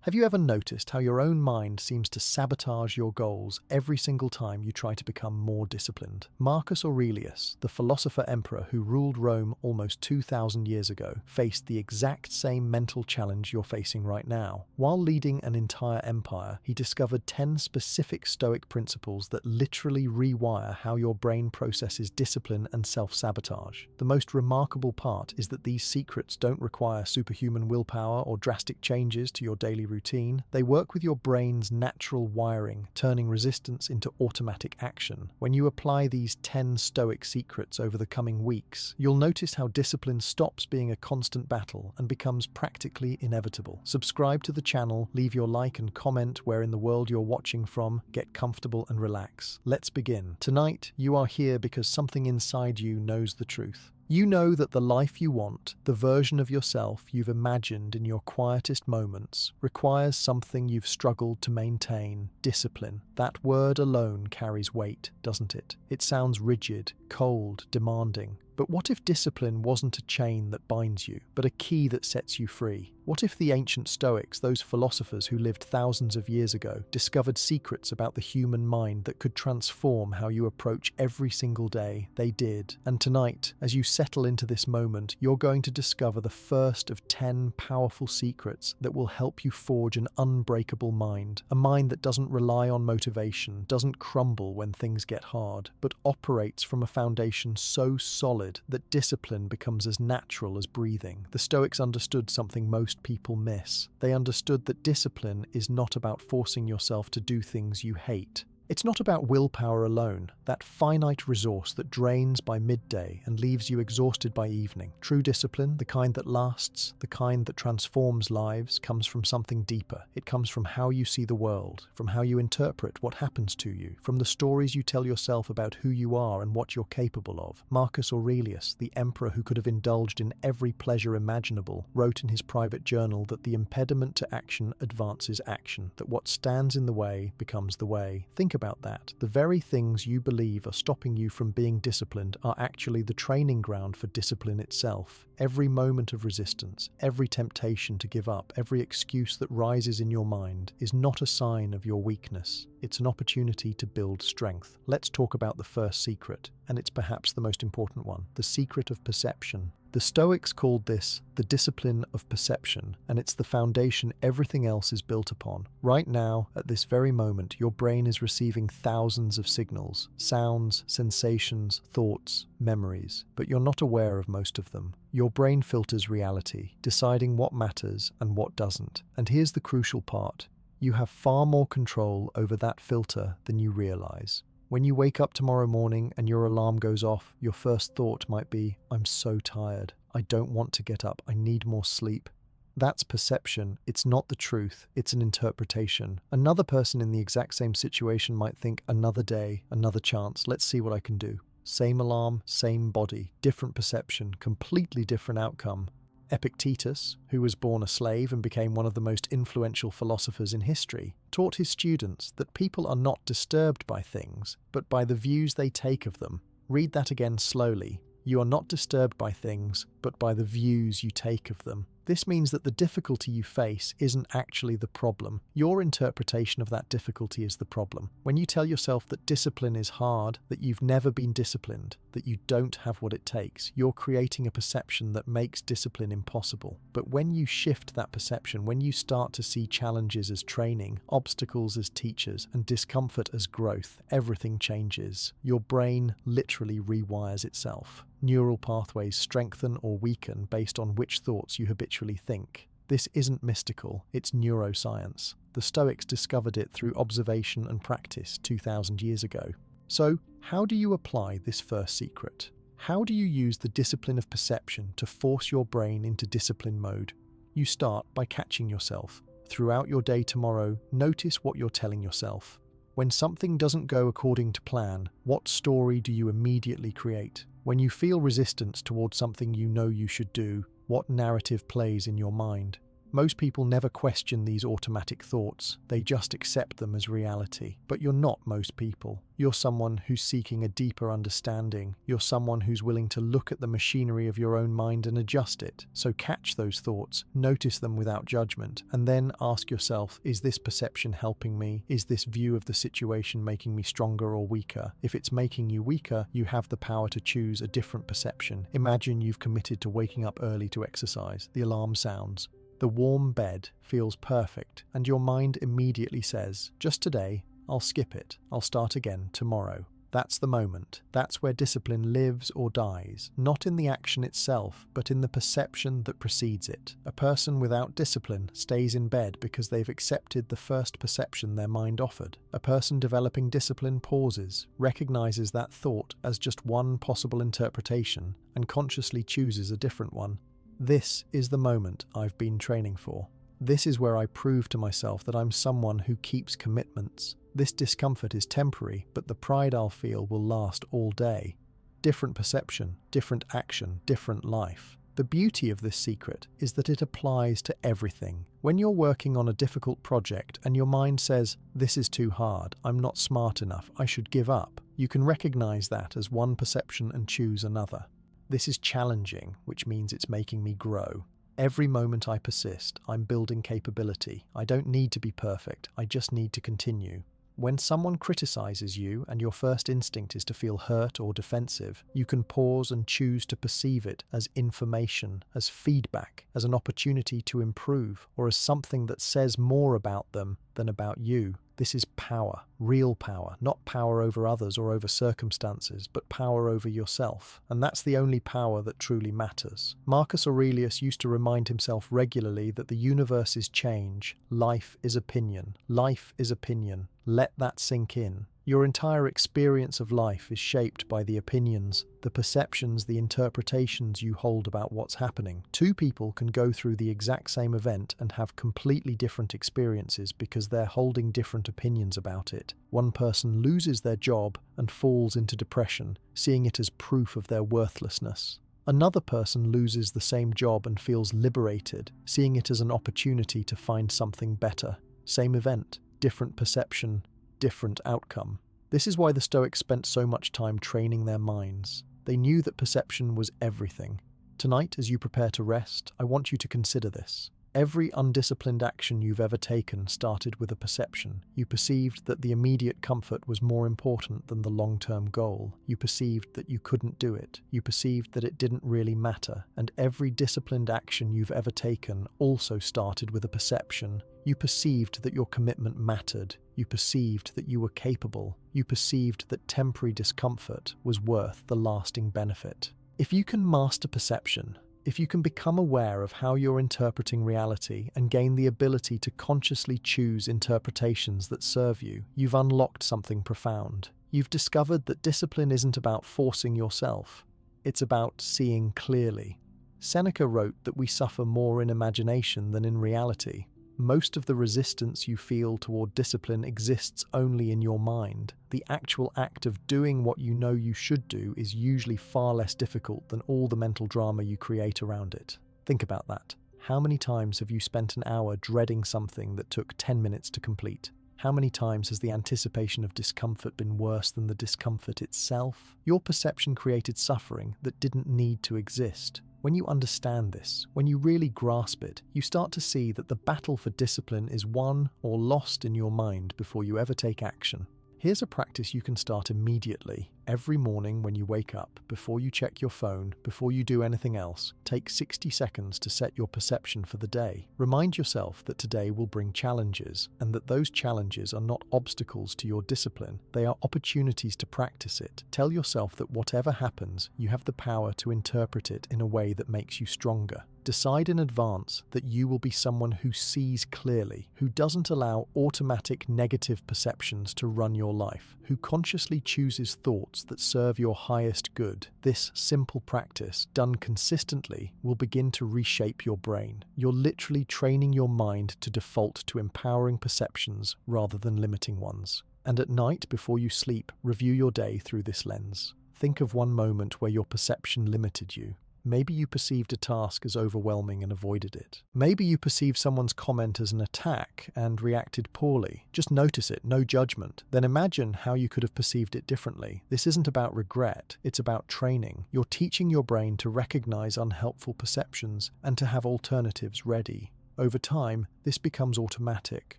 Have you ever noticed how your own mind seems to sabotage your goals every single time you try to become more disciplined? Marcus Aurelius, the philosopher emperor who ruled Rome almost 2,000 years ago, faced the exact same mental challenge you're facing right now. While leading an entire empire, he discovered 10 specific Stoic principles that literally rewire how your brain processes discipline and self-sabotage. The most remarkable part is that these secrets don't require superhuman willpower or drastic changes to your daily routine. They work with your brain's natural wiring, turning resistance into automatic action. When you apply these 10 Stoic secrets over the coming weeks, you'll notice how discipline stops being a constant battle and becomes practically inevitable. Subscribe to the channel, leave your like and comment where in the world you're watching from, get comfortable and relax. Let's begin. Tonight, you are here because something inside you knows the truth. You know that the life you want, the version of yourself you've imagined in your quietest moments, requires something you've struggled to maintain: discipline. That word alone carries weight, doesn't it? It sounds rigid, cold, demanding. But what if discipline wasn't a chain that binds you, but a key that sets you free? What if the ancient Stoics, those philosophers who lived thousands of years ago, discovered secrets about the human mind that could transform how you approach every single day? They did. And tonight, as you settle into this moment, you're going to discover the first of 10 powerful secrets that will help you forge an unbreakable mind. A mind that doesn't rely on motivation, doesn't crumble when things get hard, but operates from a foundation so solid that discipline becomes as natural as breathing. The Stoics understood something most people miss. They understood that discipline is not about forcing yourself to do things you hate. It's not about willpower alone, that finite resource that drains by midday and leaves you exhausted by evening. True discipline, the kind that lasts, the kind that transforms lives, comes from something deeper. It comes from how you see the world, from how you interpret what happens to you, from the stories you tell yourself about who you are and what you're capable of. Marcus Aurelius, the emperor who could have indulged in every pleasure imaginable, wrote in his private journal that the impediment to action advances action, that what stands in the way becomes the way. Think about that. The very things you believe are stopping you from being disciplined are actually the training ground for discipline itself. Every moment of resistance, every temptation to give up, every excuse that rises in your mind is not a sign of your weakness. It's an opportunity to build strength. Let's talk about the first secret, and it's perhaps the most important one: the secret of perception. The Stoics called this the discipline of perception, and it's the foundation everything else is built upon. Right now, at this very moment, your brain is receiving thousands of signals, sounds, sensations, thoughts, memories, but you're not aware of most of them. Your brain filters reality, deciding what matters and what doesn't. And here's the crucial part: you have far more control over that filter than you realize. When you wake up tomorrow morning and your alarm goes off, your first thought might be, "I'm so tired. I don't want to get up. I need more sleep." That's perception. It's not the truth. It's an interpretation. Another person in the exact same situation might think, "Another day, another chance. Let's see what I can do." Same alarm, same body, different perception, completely different outcome. Epictetus, who was born a slave and became one of the most influential philosophers in history, taught his students that people are not disturbed by things, but by the views they take of them. Read that again slowly. You are not disturbed by things, but by the views you take of them. This means that the difficulty you face isn't actually the problem. Your interpretation of that difficulty is the problem. When you tell yourself that discipline is hard, that you've never been disciplined, that you don't have what it takes, you're creating a perception that makes discipline impossible. But when you shift that perception, when you start to see challenges as training, obstacles as teachers, and discomfort as growth, everything changes. Your brain literally rewires itself. Neural pathways strengthen or weaken based on which thoughts you habitually think. This isn't mystical, it's neuroscience. The Stoics discovered it through observation and practice 2,000 years ago. So, how do you apply this first secret? How do you use the discipline of perception to force your brain into discipline mode? You start by catching yourself. Throughout your day tomorrow, notice what you're telling yourself. When something doesn't go according to plan, what story do you immediately create? When you feel resistance towards something you know you should do, what narrative plays in your mind? Most people never question these automatic thoughts, they just accept them as reality. But you're not most people. You're someone who's seeking a deeper understanding. You're someone who's willing to look at the machinery of your own mind and adjust it. So catch those thoughts, notice them without judgment, and then ask yourself, is this perception helping me? Is this view of the situation making me stronger or weaker? If it's making you weaker, you have the power to choose a different perception. Imagine you've committed to waking up early to exercise. The alarm sounds. The warm bed feels perfect, and your mind immediately says, just today, I'll skip it. I'll start again tomorrow. That's the moment. That's where discipline lives or dies, not in the action itself, but in the perception that precedes it. A person without discipline stays in bed because they've accepted the first perception their mind offered. A person developing discipline pauses, recognizes that thought as just one possible interpretation, and consciously chooses a different one. This is the moment I've been training for. This is where I prove to myself that I'm someone who keeps commitments. This discomfort is temporary, but the pride I'll feel will last all day. Different perception, different action, different life. The beauty of this secret is that it applies to everything. When you're working on a difficult project and your mind says, this is too hard, I'm not smart enough, I should give up, you can recognize that as one perception and choose another. This is challenging, which means it's making me grow. Every moment I persist, I'm building capability. I don't need to be perfect, I just need to continue. When someone criticizes you and your first instinct is to feel hurt or defensive, you can pause and choose to perceive it as information, as feedback, as an opportunity to improve, or as something that says more about them than about you. This is power, real power, not power over others or over circumstances, but power over yourself. And that's the only power that truly matters. Marcus Aurelius used to remind himself regularly that the universe is change, life is opinion. Life is opinion. Let that sink in. Your entire experience of life is shaped by the opinions, the perceptions, the interpretations you hold about what's happening. Two people can go through the exact same event and have completely different experiences because they're holding different opinions about it. One person loses their job and falls into depression, seeing it as proof of their worthlessness. Another person loses the same job and feels liberated, seeing it as an opportunity to find something better. Same event, different perception, different outcome. This is why the Stoics spent so much time training their minds. They knew that perception was everything. Tonight, as you prepare to rest, I want you to consider this. Every undisciplined action you've ever taken started with a perception. You perceived that the immediate comfort was more important than the long-term goal. You perceived that you couldn't do it. You perceived that it didn't really matter. And every disciplined action you've ever taken also started with a perception. You perceived that your commitment mattered. You perceived that you were capable. You perceived that temporary discomfort was worth the lasting benefit. If you can master perception, if you can become aware of how you're interpreting reality and gain the ability to consciously choose interpretations that serve you, you've unlocked something profound. You've discovered that discipline isn't about forcing yourself. It's about seeing clearly. Seneca wrote that we suffer more in imagination than in reality. Most of the resistance you feel toward discipline exists only in your mind. The actual act of doing what you know you should do is usually far less difficult than all the mental drama you create around it. Think about that. How many times have you spent an hour dreading something that took 10 minutes to complete? How many times has the anticipation of discomfort been worse than the discomfort itself? Your perception created suffering that didn't need to exist. When you understand this, when you really grasp it, you start to see that the battle for discipline is won or lost in your mind before you ever take action. Here's a practice you can start immediately. Every morning when you wake up, before you check your phone, before you do anything else, take 60 seconds to set your perception for the day. Remind yourself that today will bring challenges, and that those challenges are not obstacles to your discipline. They are opportunities to practice it. Tell yourself that whatever happens, you have the power to interpret it in a way that makes you stronger. Decide in advance that you will be someone who sees clearly, who doesn't allow automatic negative perceptions to run your life, who consciously chooses thoughts that serve your highest good. This simple practice, done consistently, will begin to reshape your brain. You're literally training your mind to default to empowering perceptions rather than limiting ones. And at night, before you sleep, review your day through this lens. Think of one moment where your perception limited you. Maybe you perceived a task as overwhelming and avoided it. Maybe you perceived someone's comment as an attack and reacted poorly. Just notice it, no judgment. Then imagine how you could have perceived it differently. This isn't about regret, it's about training. You're teaching your brain to recognize unhelpful perceptions and to have alternatives ready. Over time, this becomes automatic.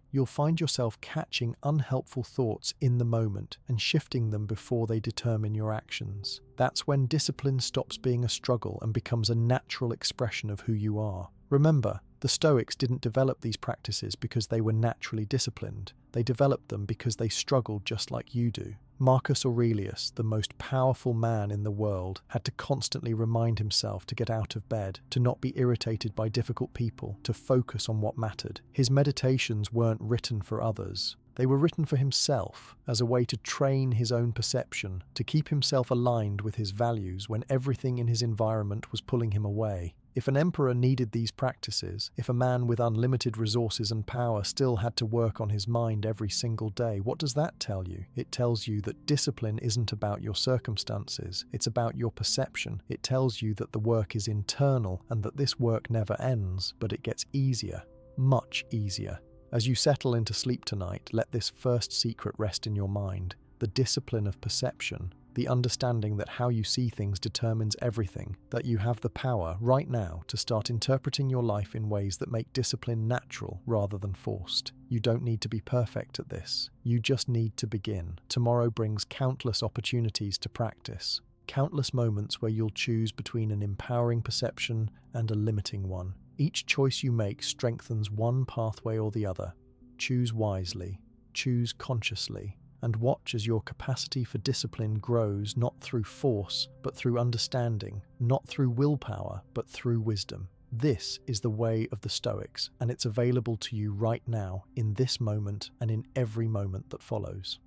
You'll find yourself catching unhelpful thoughts in the moment and shifting them before they determine your actions. That's when discipline stops being a struggle and becomes a natural expression of who you are. Remember, the Stoics didn't develop these practices because they were naturally disciplined. They developed them because they struggled just like you do. Marcus Aurelius, the most powerful man in the world, had to constantly remind himself to get out of bed, to not be irritated by difficult people, to focus on what mattered. His meditations weren't written for others. They were written for himself, as a way to train his own perception, to keep himself aligned with his values when everything in his environment was pulling him away. If an emperor needed these practices, if a man with unlimited resources and power still had to work on his mind every single day, what does that tell you? It tells you that discipline isn't about your circumstances, it's about your perception. It tells you that the work is internal and that this work never ends, but it gets easier, much easier. As you settle into sleep tonight, let this first secret rest in your mind: the discipline of perception. The understanding that how you see things determines everything, that you have the power right now to start interpreting your life in ways that make discipline natural rather than forced. You don't need to be perfect at this. You just need to begin. Tomorrow brings countless opportunities to practice, countless moments where you'll choose between an empowering perception and a limiting one. Each choice you make strengthens one pathway or the other. Choose wisely, choose consciously, and watch as your capacity for discipline grows, not through force, but through understanding, not through willpower, but through wisdom. This is the way of the Stoics, and it's available to you right now, in this moment, and in every moment that follows.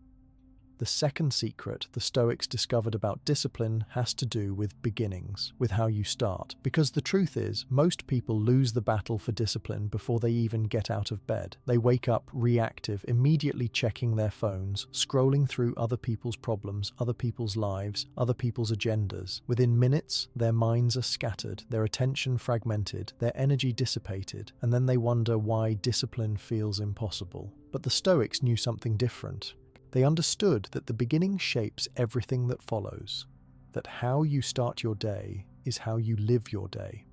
The second secret the Stoics discovered about discipline has to do with beginnings, with how you start. Because the truth is, most people lose the battle for discipline before they even get out of bed. They wake up reactive, immediately checking their phones, scrolling through other people's problems, other people's lives, other people's agendas. Within minutes, their minds are scattered, their attention fragmented, their energy dissipated, and then they wonder why discipline feels impossible. But the Stoics knew something different. They understood that the beginning shapes everything that follows, that how you start your day is how you live your day.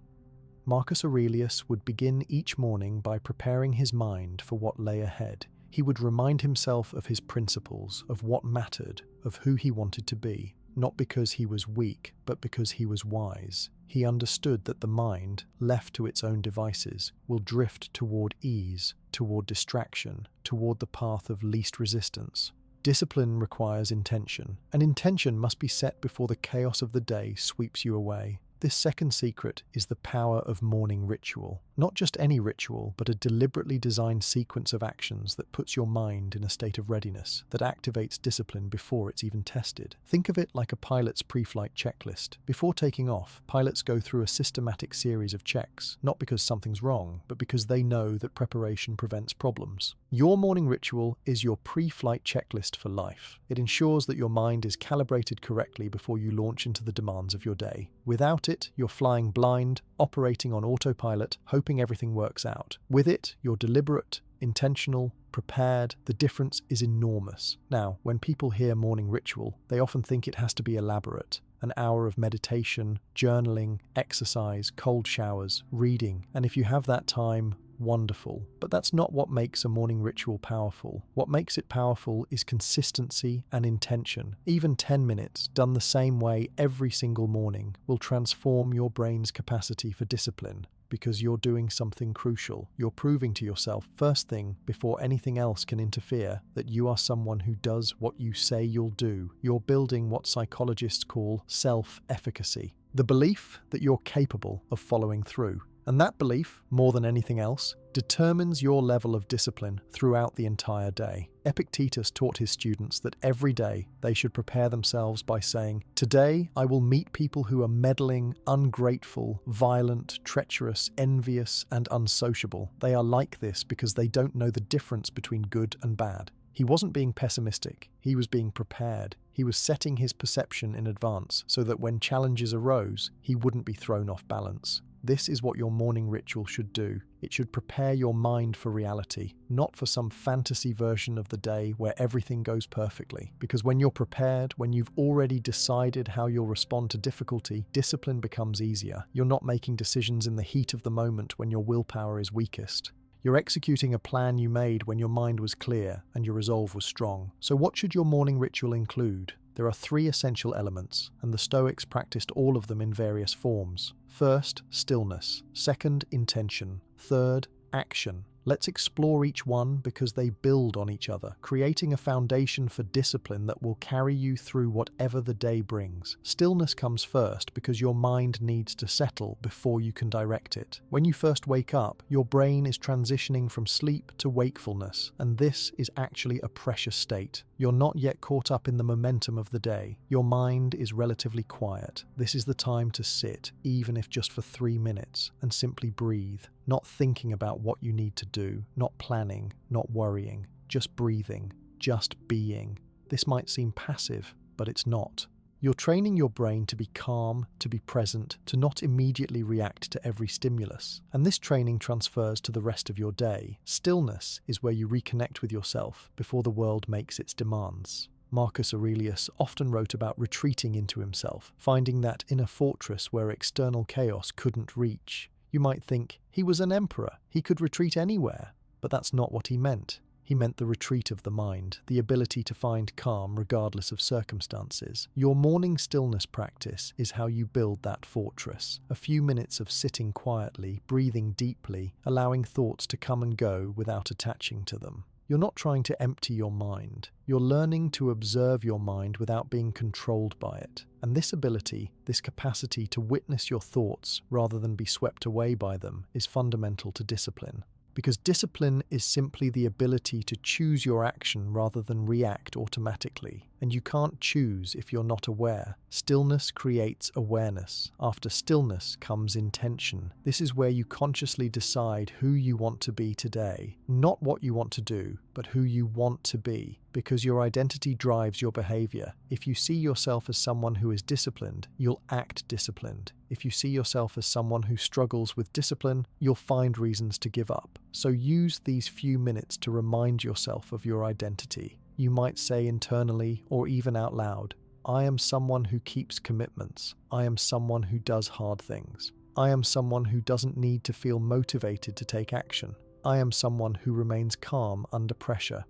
Marcus Aurelius would begin each morning by preparing his mind for what lay ahead. He would remind himself of his principles, of what mattered, of who he wanted to be, not because he was weak, but because he was wise. He understood that the mind, left to its own devices, will drift toward ease, toward distraction, toward the path of least resistance. Discipline requires intention, and intention must be set before the chaos of the day sweeps you away. This second secret is the power of morning ritual. Not just any ritual, but a deliberately designed sequence of actions that puts your mind in a state of readiness, that activates discipline before it's even tested. Think of it like a pilot's pre-flight checklist. Before taking off, pilots go through a systematic series of checks, not because something's wrong, but because they know that preparation prevents problems. Your morning ritual is your pre-flight checklist for life. It ensures that your mind is calibrated correctly before you launch into the demands of your day. Without it, you're flying blind, operating on autopilot, hoping everything works out. With it, you're deliberate, intentional, prepared. The difference is enormous. Now, when people hear morning ritual, they often think it has to be elaborate. An hour of meditation, journaling, exercise, cold showers, reading. And if you have that time, wonderful. But that's not what makes a morning ritual powerful. What makes it powerful is consistency and intention. Even 10 minutes, done the same way every single morning, will transform your brain's capacity for discipline. Because you're doing something crucial. You're proving to yourself, first thing, before anything else can interfere, that you are someone who does what you say you'll do. You're building what psychologists call self-efficacy. The belief that you're capable of following through. And that belief, more than anything else, determines your level of discipline throughout the entire day. Epictetus taught his students that every day they should prepare themselves by saying, "Today I will meet people who are meddling, ungrateful, violent, treacherous, envious, and unsociable. They are like this because they don't know the difference between good and bad." He wasn't being pessimistic, he was being prepared. He was setting his perception in advance so that when challenges arose, he wouldn't be thrown off balance. This is what your morning ritual should do. It should prepare your mind for reality, not for some fantasy version of the day where everything goes perfectly. Because when you're prepared, when you've already decided how you'll respond to difficulty, discipline becomes easier. You're not making decisions in the heat of the moment when your willpower is weakest. You're executing a plan you made when your mind was clear and your resolve was strong. So what should your morning ritual include? There are 3 essential elements, and the Stoics practiced all of them in various forms. First, stillness. Second, intention. Third, action. Let's explore each one because they build on each other, creating a foundation for discipline that will carry you through whatever the day brings. Stillness comes first because your mind needs to settle before you can direct it. When you first wake up, your brain is transitioning from sleep to wakefulness, and this is actually a precious state. You're not yet caught up in the momentum of the day. Your mind is relatively quiet. This is the time to sit, even if just for 3 minutes, and simply breathe. Not thinking about what you need to do, not planning, not worrying, just breathing, just being. This might seem passive, but it's not. You're training your brain to be calm, to be present, to not immediately react to every stimulus. And this training transfers to the rest of your day. Stillness is where you reconnect with yourself before the world makes its demands. Marcus Aurelius often wrote about retreating into himself, finding that inner fortress where external chaos couldn't reach. You might think, he was an emperor, he could retreat anywhere. But that's not what he meant. He meant the retreat of the mind, the ability to find calm regardless of circumstances. Your morning stillness practice is how you build that fortress. A few minutes of sitting quietly, breathing deeply, allowing thoughts to come and go without attaching to them. You're not trying to empty your mind. You're learning to observe your mind without being controlled by it. And this ability, this capacity to witness your thoughts rather than be swept away by them, is fundamental to discipline. Because discipline is simply the ability to choose your action rather than react automatically. And you can't choose if you're not aware. Stillness creates awareness. After stillness comes intention. This is where you consciously decide who you want to be today. Not what you want to do, but who you want to be. Because your identity drives your behavior. If you see yourself as someone who is disciplined, you'll act disciplined. If you see yourself as someone who struggles with discipline, you'll find reasons to give up. So use these few minutes to remind yourself of your identity. You might say internally or even out loud, I am someone who keeps commitments. I am someone who does hard things. I am someone who doesn't need to feel motivated to take action. I am someone who remains calm under pressure.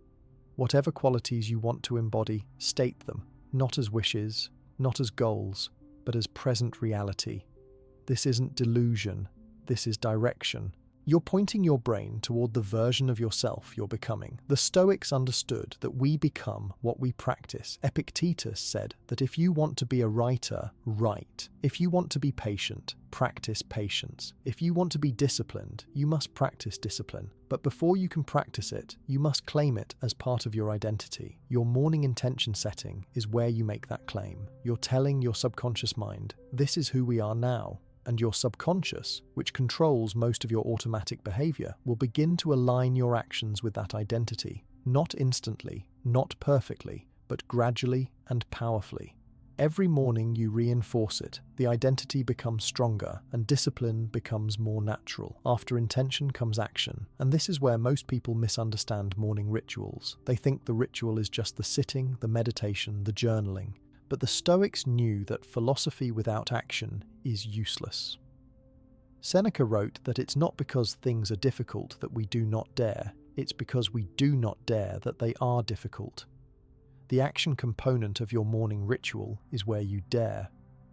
Whatever qualities you want to embody, state them, not as wishes, not as goals, but as present reality. This isn't delusion, this is direction. You're pointing your brain toward the version of yourself you're becoming. The Stoics understood that we become what we practice. Epictetus said that if you want to be a writer, write. If you want to be patient, practice patience. If you want to be disciplined, you must practice discipline. But before you can practice it, you must claim it as part of your identity. Your morning intention setting is where you make that claim. You're telling your subconscious mind, this is who we are now. And your subconscious, which controls most of your automatic behavior, will begin to align your actions with that identity. Not instantly, not perfectly, but gradually and powerfully. Every morning you reinforce it, the identity becomes stronger and discipline becomes more natural. After intention comes action, and this is where most people misunderstand morning rituals. They think the ritual is just the sitting, the meditation, the journaling. But the Stoics knew that philosophy without action is useless. Seneca wrote that it's not because things are difficult that we do not dare, it's because we do not dare that they are difficult. The action component of your morning ritual is where you dare,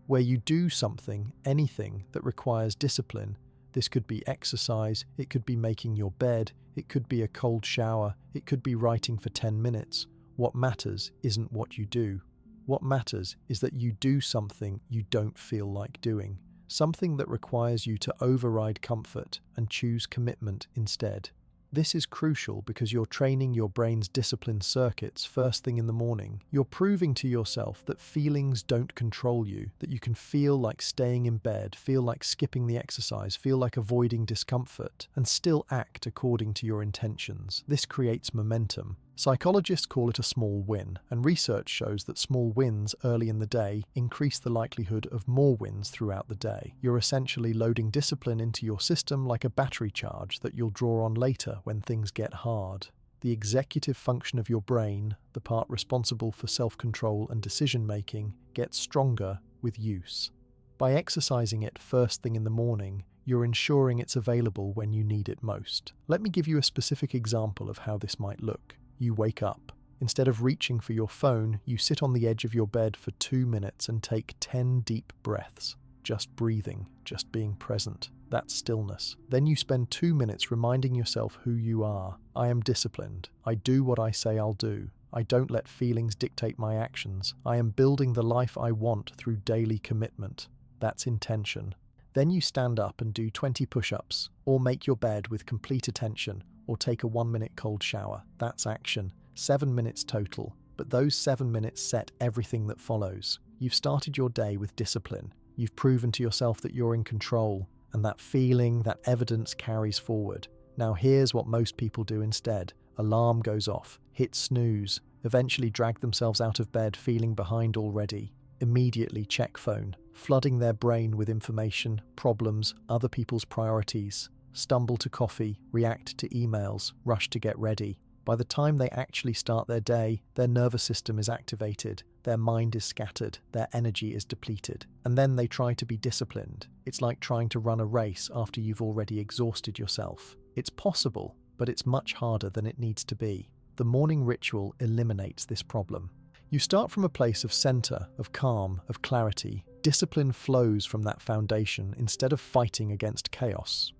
where you do something, anything that requires discipline. This could be exercise, it could be making your bed, it could be a cold shower, it could be writing for 10 minutes. What matters isn't what you do. What matters is that you do something you don't feel like doing, something that requires you to override comfort and choose commitment instead. This is crucial because you're training your brain's discipline circuits first thing in the morning. You're proving to yourself that feelings don't control you, that you can feel like staying in bed, feel like skipping the exercise, feel like avoiding discomfort, and still act according to your intentions. This creates momentum. Psychologists call it a small win, and research shows that small wins early in the day increase the likelihood of more wins throughout the day. You're essentially loading discipline into your system like a battery charge that you'll draw on later when things get hard. The executive function of your brain, the part responsible for self-control and decision-making, gets stronger with use. By exercising it first thing in the morning, you're ensuring it's available when you need it most. Let me give you a specific example of how this might look. You wake up. Instead of reaching for your phone, you sit on the edge of your bed for 2 minutes and take 10 deep breaths. Just breathing, just being present. That's stillness. Then you spend 2 minutes reminding yourself who you are. I am disciplined. I do what I say I'll do. I don't let feelings dictate my actions. I am building the life I want through daily commitment. That's intention. Then you stand up and do 20 push-ups, or make your bed with complete attention, or take a 1-minute cold shower. That's action. 7 minutes total, but those 7 minutes set everything that follows. You've started your day with discipline. You've proven to yourself that you're in control, and that feeling, that evidence carries forward. Now here's what most people do instead. Alarm goes off, hit snooze, eventually drag themselves out of bed feeling behind already. Immediately check phone, flooding their brain with information, problems, other people's priorities. Stumble to coffee, react to emails, rush to get ready. By the time they actually start their day, their nervous system is activated, their mind is scattered, their energy is depleted. And then they try to be disciplined. It's like trying to run a race after you've already exhausted yourself. It's possible, but it's much harder than it needs to be. The morning ritual eliminates this problem. You start from a place of center, of calm, of clarity. Discipline flows from that foundation instead of fighting against chaos.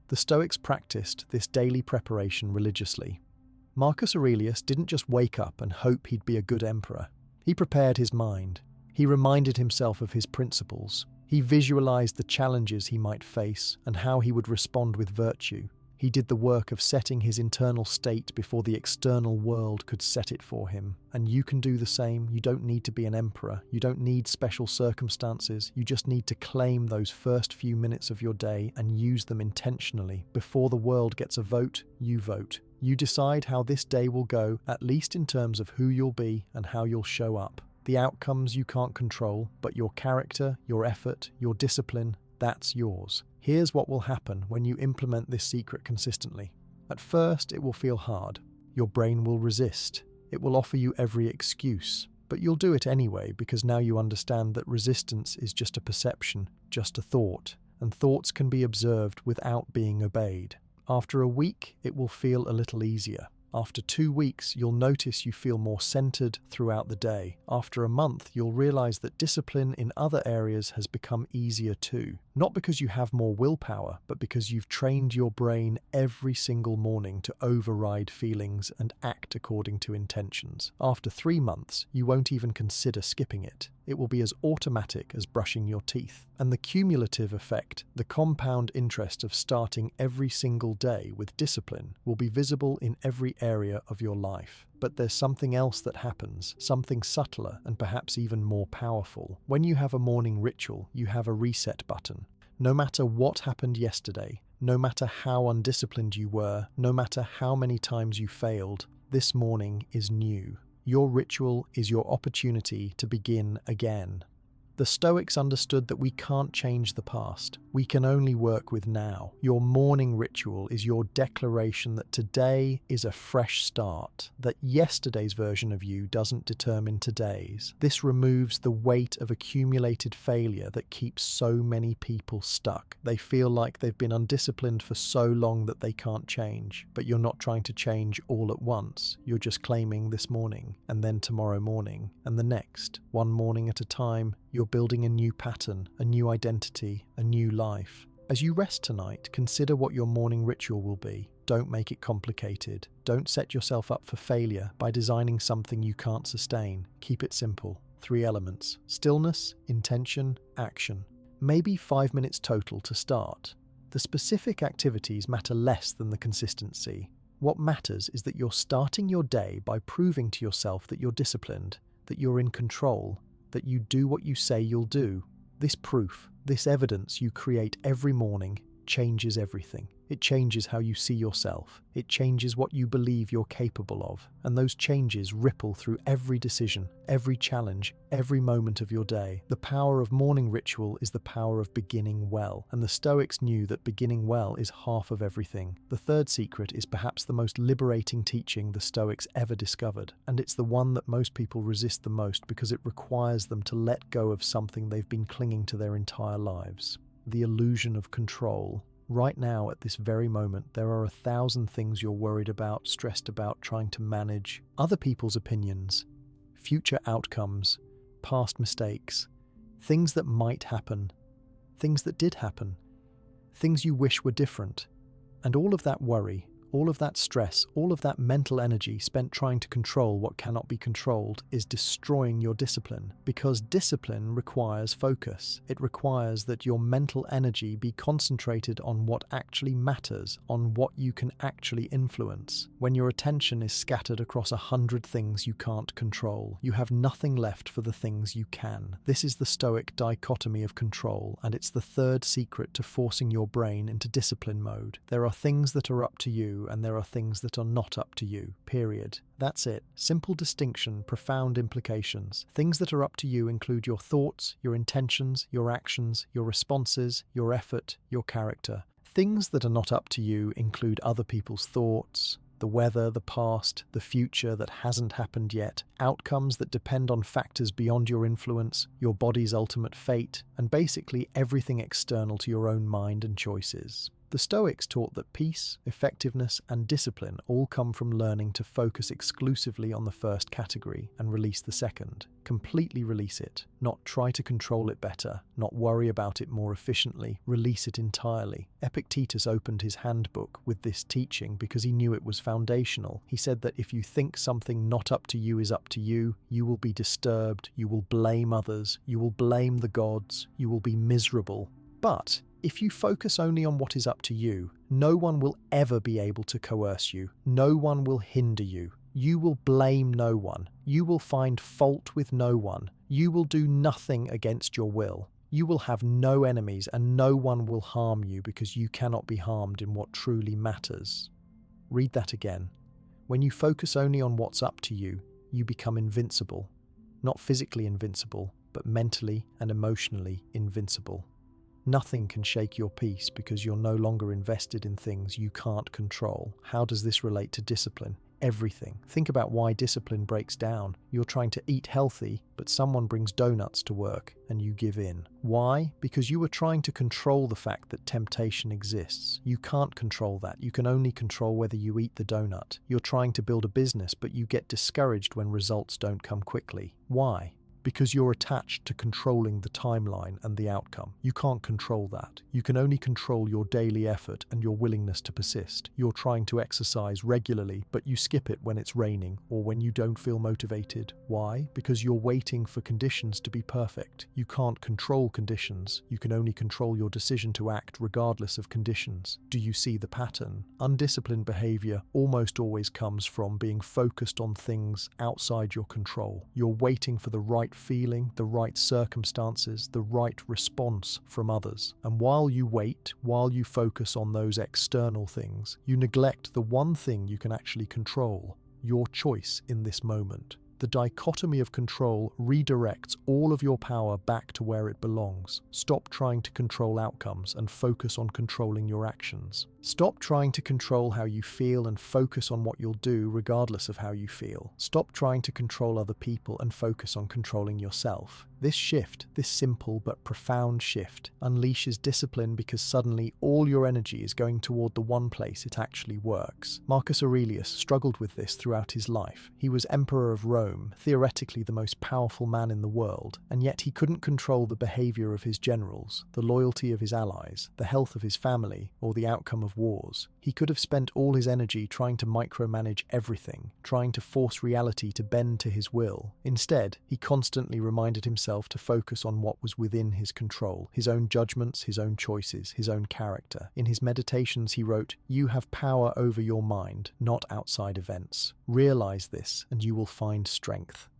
The Stoics practiced this daily preparation religiously. Marcus Aurelius didn't just wake up and hope he'd be a good emperor. He prepared his mind. He reminded himself of his principles. He visualized the challenges he might face and how he would respond with virtue. He did the work of setting his internal state before the external world could set it for him. And you can do the same. You don't need to be an emperor. You don't need special circumstances. You just need to claim those first few minutes of your day and use them intentionally. Before the world gets a vote, you vote. You decide how this day will go, at least in terms of who you'll be and how you'll show up. The outcomes you can't control, but your character, your effort, your discipline, that's yours. Here's what will happen when you implement this secret consistently. At first, it will feel hard. Your brain will resist. It will offer you every excuse. But you'll do it anyway because now you understand that resistance is just a perception, just a thought, and thoughts can be observed without being obeyed. After a week, it will feel a little easier. After 2 weeks, you'll notice you feel more centered throughout the day. After a month, you'll realize that discipline in other areas has become easier too. Not because you have more willpower, but because you've trained your brain every single morning to override feelings and act according to intentions. After 3 months, you won't even consider skipping it. It will be as automatic as brushing your teeth. And the cumulative effect, the compound interest of starting every single day with discipline, will be visible in every area of your life. But there's something else that happens, something subtler and perhaps even more powerful. When you have a morning ritual, you have a reset button. No matter what happened yesterday, no matter how undisciplined you were, no matter how many times you failed, this morning is new. Your ritual is your opportunity to begin again. The Stoics understood that we can't change the past. We can only work with now. Your morning ritual is your declaration that today is a fresh start, that yesterday's version of you doesn't determine today's. This removes the weight of accumulated failure that keeps so many people stuck. They feel like they've been undisciplined for so long that they can't change. But you're not trying to change all at once. You're just claiming this morning, and then tomorrow morning, and the next. One morning at a time, you're building a new pattern, a new identity, a new life. As you rest tonight, consider what your morning ritual will be. Don't make it complicated. Don't set yourself up for failure by designing something you can't sustain. Keep it simple. 3 elements: stillness, intention, action. Maybe 5 minutes total to start. The specific activities matter less than the consistency. What matters is that you're starting your day by proving to yourself that you're disciplined, that you're in control, that you do what you say you'll do. This proof, this evidence you create every morning changes everything. It changes how you see yourself. It changes what you believe you're capable of. And those changes ripple through every decision, every challenge, every moment of your day. The power of morning ritual is the power of beginning well. And the Stoics knew that beginning well is half of everything. The third secret is perhaps the most liberating teaching the Stoics ever discovered. And it's the one that most people resist the most because it requires them to let go of something they've been clinging to their entire lives. The illusion of control. Right now, at this very moment, there are 1,000 things you're worried about, stressed about, trying to manage. Other people's opinions, future outcomes, past mistakes, things that might happen, things that did happen, things you wish were different. And all of that worry, all of that stress, all of that mental energy spent trying to control what cannot be controlled is destroying your discipline, because discipline requires focus. It requires that your mental energy be concentrated on what actually matters, on what you can actually influence. When your attention is scattered across 100 things you can't control, you have nothing left for the things you can. This is the Stoic dichotomy of control, and it's the third secret to forcing your brain into discipline mode. There are things that are up to you, and there are things that are not up to you, period. That's it. Simple distinction, profound implications. Things that are up to you include your thoughts, your intentions, your actions, your responses, your effort, your character. Things that are not up to you include other people's thoughts, the weather, the past, the future that hasn't happened yet, outcomes that depend on factors beyond your influence, your body's ultimate fate, and basically everything external to your own mind and choices. The Stoics taught that peace, effectiveness, and discipline all come from learning to focus exclusively on the first category and release the second. Completely release it, not try to control it better, not worry about it more efficiently, release it entirely. Epictetus opened his handbook with this teaching because he knew it was foundational. He said that if you think something not up to you is up to you, you will be disturbed, you will blame others, you will blame the gods, you will be miserable. But if you focus only on what is up to you, no one will ever be able to coerce you. No one will hinder you. You will blame no one. You will find fault with no one. You will do nothing against your will. You will have no enemies, and no one will harm you because you cannot be harmed in what truly matters. Read that again. When you focus only on what's up to you, you become invincible. Not physically invincible, but mentally and emotionally invincible. Nothing can shake your peace because you're no longer invested in things you can't control. How does this relate to discipline? Everything. Think about why discipline breaks down. You're trying to eat healthy, but someone brings donuts to work and you give in. Why? Because you were trying to control the fact that temptation exists. You can't control that. You can only control whether you eat the donut. You're trying to build a business, but you get discouraged when results don't come quickly. Why? Because you're attached to controlling the timeline and the outcome. You can't control that. You can only control your daily effort and your willingness to persist. You're trying to exercise regularly, but you skip it when it's raining or when you don't feel motivated. Why? Because you're waiting for conditions to be perfect. You can't control conditions. You can only control your decision to act regardless of conditions. Do you see the pattern? Undisciplined behavior almost always comes from being focused on things outside your control. You're waiting for the right feeling, the right circumstances, the right response from others. And while you wait, while you focus on those external things, you neglect the one thing you can actually control, your choice in this moment. The dichotomy of control redirects all of your power back to where it belongs. Stop trying to control outcomes and focus on controlling your actions. Stop trying to control how you feel and focus on what you'll do regardless of how you feel. Stop trying to control other people and focus on controlling yourself. This shift, this simple but profound shift, unleashes discipline because suddenly all your energy is going toward the one place it actually works. Marcus Aurelius struggled with this throughout his life. He was emperor of Rome, theoretically the most powerful man in the world, and yet he couldn't control the behavior of his generals, the loyalty of his allies, the health of his family, or the outcome of wars. He could have spent all his energy trying to micromanage everything, trying to force reality to bend to his will. Instead, he constantly reminded himself to focus on what was within his control, his own judgments, his own choices, his own character. In his meditations he wrote, "You have power over your mind, not outside events. Realize this and you will find strength."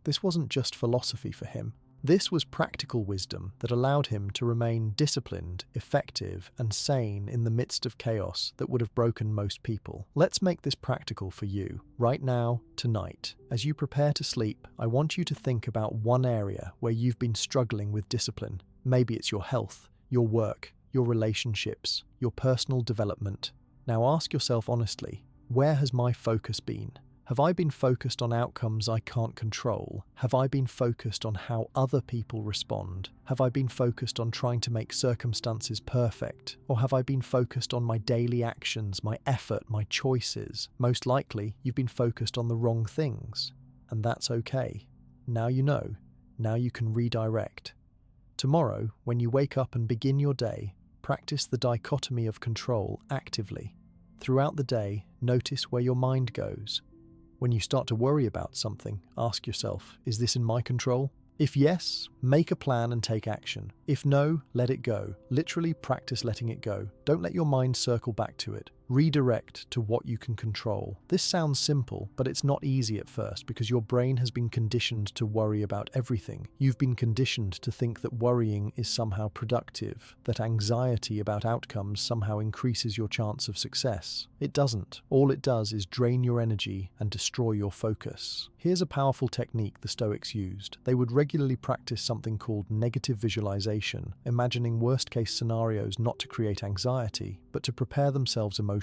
This wasn't just philosophy for him. This was practical wisdom that allowed him to remain disciplined, effective, and sane in the midst of chaos that would have broken most people. Let's make this practical for you. Right now, tonight, as you prepare to sleep, I want you to think about one area where you've been struggling with discipline. Maybe it's your health, your work, your relationships, your personal development. Now ask yourself honestly, where has my focus been? Have I been focused on outcomes I can't control? Have I been focused on how other people respond? Have I been focused on trying to make circumstances perfect? Or have I been focused on my daily actions, my effort, my choices? Most likely, you've been focused on the wrong things. And that's okay. Now you know. Now you can redirect. Tomorrow, when you wake up and begin your day, practice the dichotomy of control actively. Throughout the day, notice where your mind goes. When you start to worry about something, ask yourself, is this in my control? If yes, make a plan and take action. If no, let it go. Literally practice letting it go. Don't let your mind circle back to it. Redirect to what you can control. This sounds simple, but it's not easy at first because your brain has been conditioned to worry about everything. You've been conditioned to think that worrying is somehow productive, that anxiety about outcomes somehow increases your chance of success. It doesn't. All it does is drain your energy and destroy your focus. Here's a powerful technique the Stoics used. They would regularly practice something called negative visualization, imagining worst-case scenarios not to create anxiety, but to prepare themselves emotionally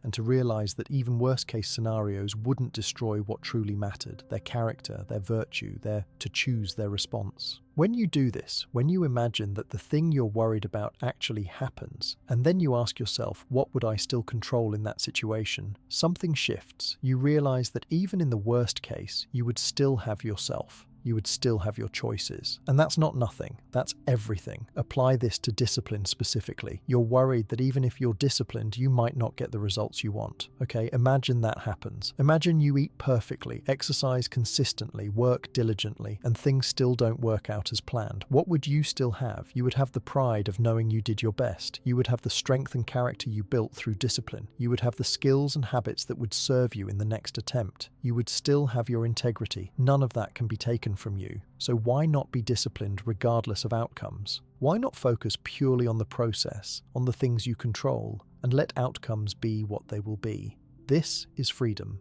and to realize that even worst-case scenarios wouldn't destroy what truly mattered, their character, their virtue, to choose their response. When you do this, when you imagine that the thing you're worried about actually happens, and then you ask yourself, what would I still control in that situation? Something shifts. You realize that even in the worst case, you would still have yourself. You would still have your choices. And that's not nothing, that's everything. Apply this to discipline specifically. You're worried that even if you're disciplined, you might not get the results you want. Okay, imagine that happens. Imagine you eat perfectly, exercise consistently, work diligently, and things still don't work out as planned. What would you still have? You would have the pride of knowing you did your best. You would have the strength and character you built through discipline. You would have the skills and habits that would serve you in the next attempt. You would still have your integrity. None of that can be taken from you. So why not be disciplined regardless of outcomes? Why not focus purely on the process, on the things you control, and let outcomes be what they will be? This is freedom.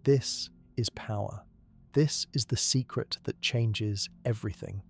This is power. This is the secret that changes everything.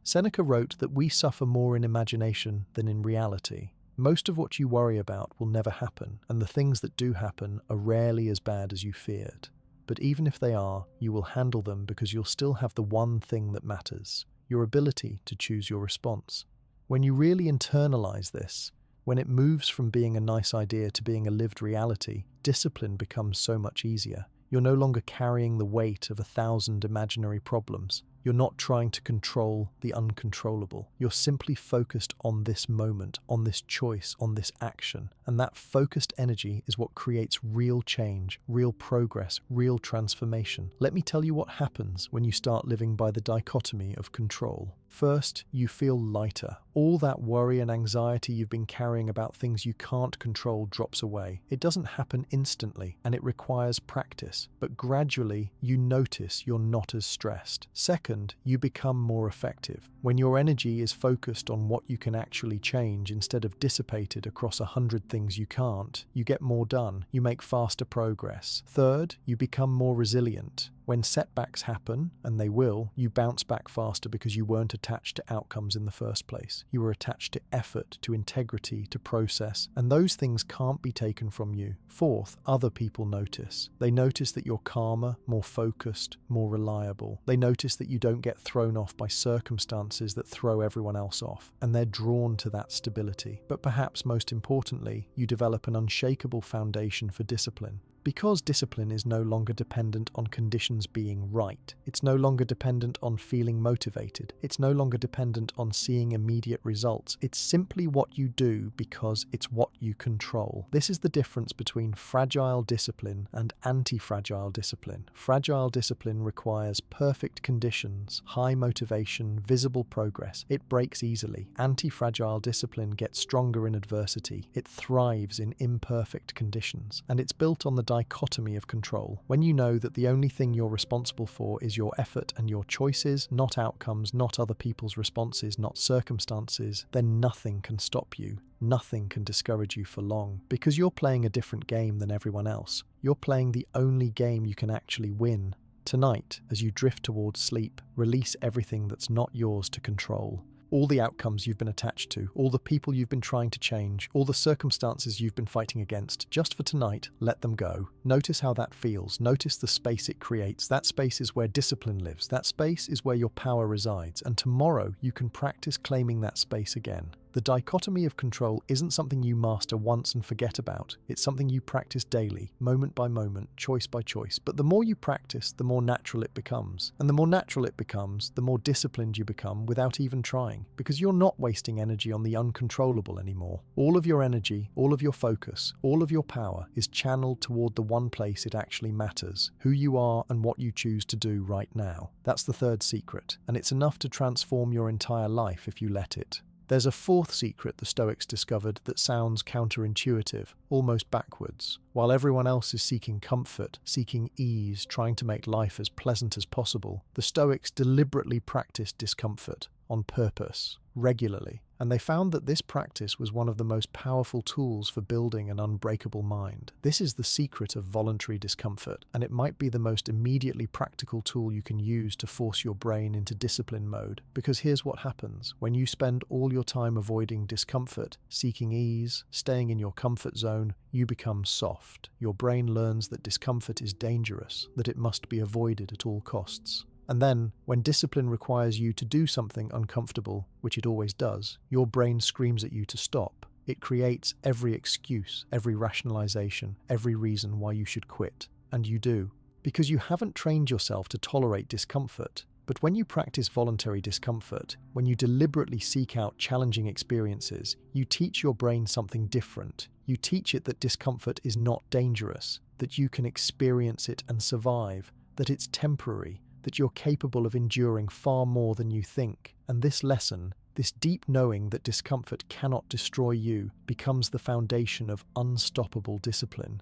Seneca wrote that we suffer more in imagination than in reality. Most of what you worry about will never happen, and the things that do happen are rarely as bad as you feared. But even if they are, you will handle them because you'll still have the one thing that matters, your ability to choose your response. When you really internalize this, when it moves from being a nice idea to being a lived reality, discipline becomes so much easier. You're no longer carrying the weight of 1,000 imaginary problems. You're not trying to control the uncontrollable. You're simply focused on this moment, on this choice, on this action. And that focused energy is what creates real change, real progress, real transformation. Let me tell you what happens when you start living by the dichotomy of control. First, you feel lighter. All that worry and anxiety you've been carrying about things you can't control drops away. It doesn't happen instantly, and it requires practice. But gradually, you notice you're not as stressed. Second, you become more effective. When your energy is focused on what you can actually change instead of dissipated across 100 things you can't, you get more done. You make faster progress. Third, you become more resilient. When setbacks happen, and they will, you bounce back faster because you weren't attached to outcomes in the first place. You were attached to effort, to integrity, to process, and those things can't be taken from you. Fourth, other people notice. They notice that you're calmer, more focused, more reliable. They notice that you don't get thrown off by circumstances that throw everyone else off, and they're drawn to that stability. But perhaps most importantly, you develop an unshakable foundation for discipline. Because discipline is no longer dependent on conditions being right, it's no longer dependent on feeling motivated, it's no longer dependent on seeing immediate results, it's simply what you do because it's what you control. This is the difference between fragile discipline and anti-fragile discipline. Fragile discipline requires perfect conditions, high motivation, visible progress. It breaks easily. Anti-fragile discipline gets stronger in adversity. It thrives in imperfect conditions, and it's built on the dichotomy of control. When you know that the only thing you're responsible for is your effort and your choices, not outcomes, not other people's responses, not circumstances, then nothing can stop you. Nothing can discourage you for long, because you're playing a different game than everyone else. You're playing the only game you can actually win. Tonight, as you drift towards sleep, release everything that's not yours to control. All the outcomes you've been attached to, all the people you've been trying to change, all the circumstances you've been fighting against, just for tonight, let them go. Notice how that feels. Notice the space it creates. That space is where discipline lives. That space is where your power resides. And tomorrow, you can practice claiming that space again. The dichotomy of control isn't something you master once and forget about. It's something you practice daily, moment by moment, choice by choice. But the more you practice, the more natural it becomes. And the more natural it becomes, the more disciplined you become without even trying. Because you're not wasting energy on the uncontrollable anymore. All of your energy, all of your focus, all of your power is channeled toward the one place it actually matters, who you are and what you choose to do right now. That's the third secret, and it's enough to transform your entire life if you let it. There's a fourth secret the Stoics discovered that sounds counterintuitive, almost backwards. While everyone else is seeking comfort, seeking ease, trying to make life as pleasant as possible, the Stoics deliberately practiced discomfort on purpose, regularly. And they found that this practice was one of the most powerful tools for building an unbreakable mind. This is the secret of voluntary discomfort, and it might be the most immediately practical tool you can use to force your brain into discipline mode. Because here's what happens. When you spend all your time avoiding discomfort, seeking ease, staying in your comfort zone, you become soft. Your brain learns that discomfort is dangerous, that it must be avoided at all costs. And then, when discipline requires you to do something uncomfortable, which it always does, your brain screams at you to stop. It creates every excuse, every rationalization, every reason why you should quit. And you do. Because you haven't trained yourself to tolerate discomfort. But when you practice voluntary discomfort, when you deliberately seek out challenging experiences, you teach your brain something different. You teach it that discomfort is not dangerous, that you can experience it and survive, that it's temporary, that you're capable of enduring far more than you think. And this lesson, this deep knowing that discomfort cannot destroy you, becomes the foundation of unstoppable discipline.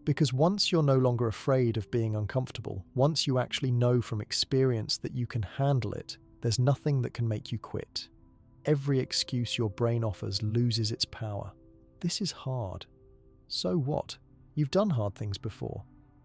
Because once you're no longer afraid of being uncomfortable, once you actually know from experience that you can handle it, there's nothing that can make you quit. Every excuse your brain offers loses its power. This is hard. So what? You've done hard things before.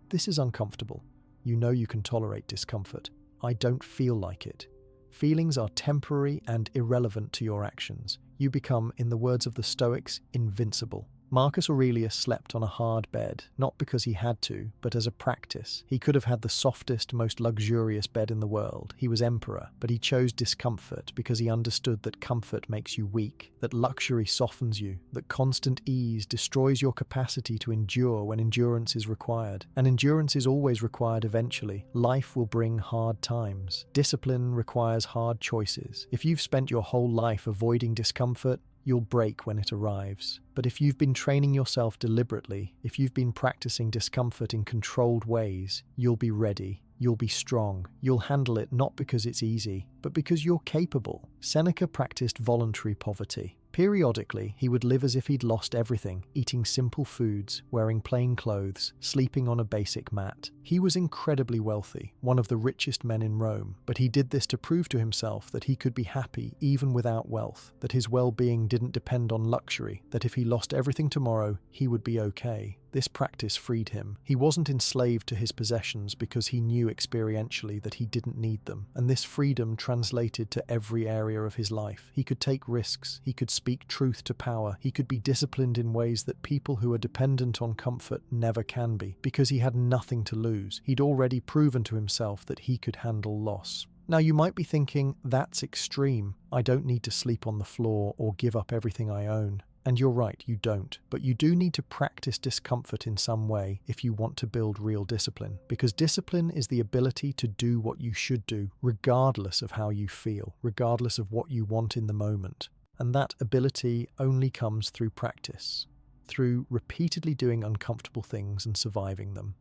This is uncomfortable. You know you can tolerate discomfort. I don't feel like it. Feelings are temporary and irrelevant to your actions. You become, in the words of the Stoics, invincible. Marcus Aurelius slept on a hard bed, not because he had to, but as a practice. He could have had the softest, most luxurious bed in the world. He was emperor, but he chose discomfort because he understood that comfort makes you weak, that luxury softens you, that constant ease destroys your capacity to endure when endurance is required. And endurance is always required eventually. Life will bring hard times. Discipline requires hard choices. If you've spent your whole life avoiding discomfort, you'll break when it arrives. But if you've been training yourself deliberately, if you've been practicing discomfort in controlled ways, you'll be ready. You'll be strong. You'll handle it not because it's easy, but because you're capable. Seneca practiced voluntary poverty. Periodically, he would live as if he'd lost everything, eating simple foods, wearing plain clothes, sleeping on a basic mat. He was incredibly wealthy, one of the richest men in Rome, but he did this to prove to himself that he could be happy even without wealth, that his well-being didn't depend on luxury, that if he lost everything tomorrow, he would be okay. This practice freed him. He wasn't enslaved to his possessions because he knew experientially that he didn't need them, and this freedom translated to every area of his life. He could take risks, he could speak truth to power, he could be disciplined in ways that people who are dependent on comfort never can be, because he had nothing to lose. He'd already proven to himself that he could handle loss. Now you might be thinking, that's extreme. I don't need to sleep on the floor or give up everything I own. And you're right, you don't. But you do need to practice discomfort in some way if you want to build real discipline. Because discipline is the ability to do what you should do, regardless of how you feel, regardless of what you want in the moment. And that ability only comes through practice, through repeatedly doing uncomfortable things and surviving them,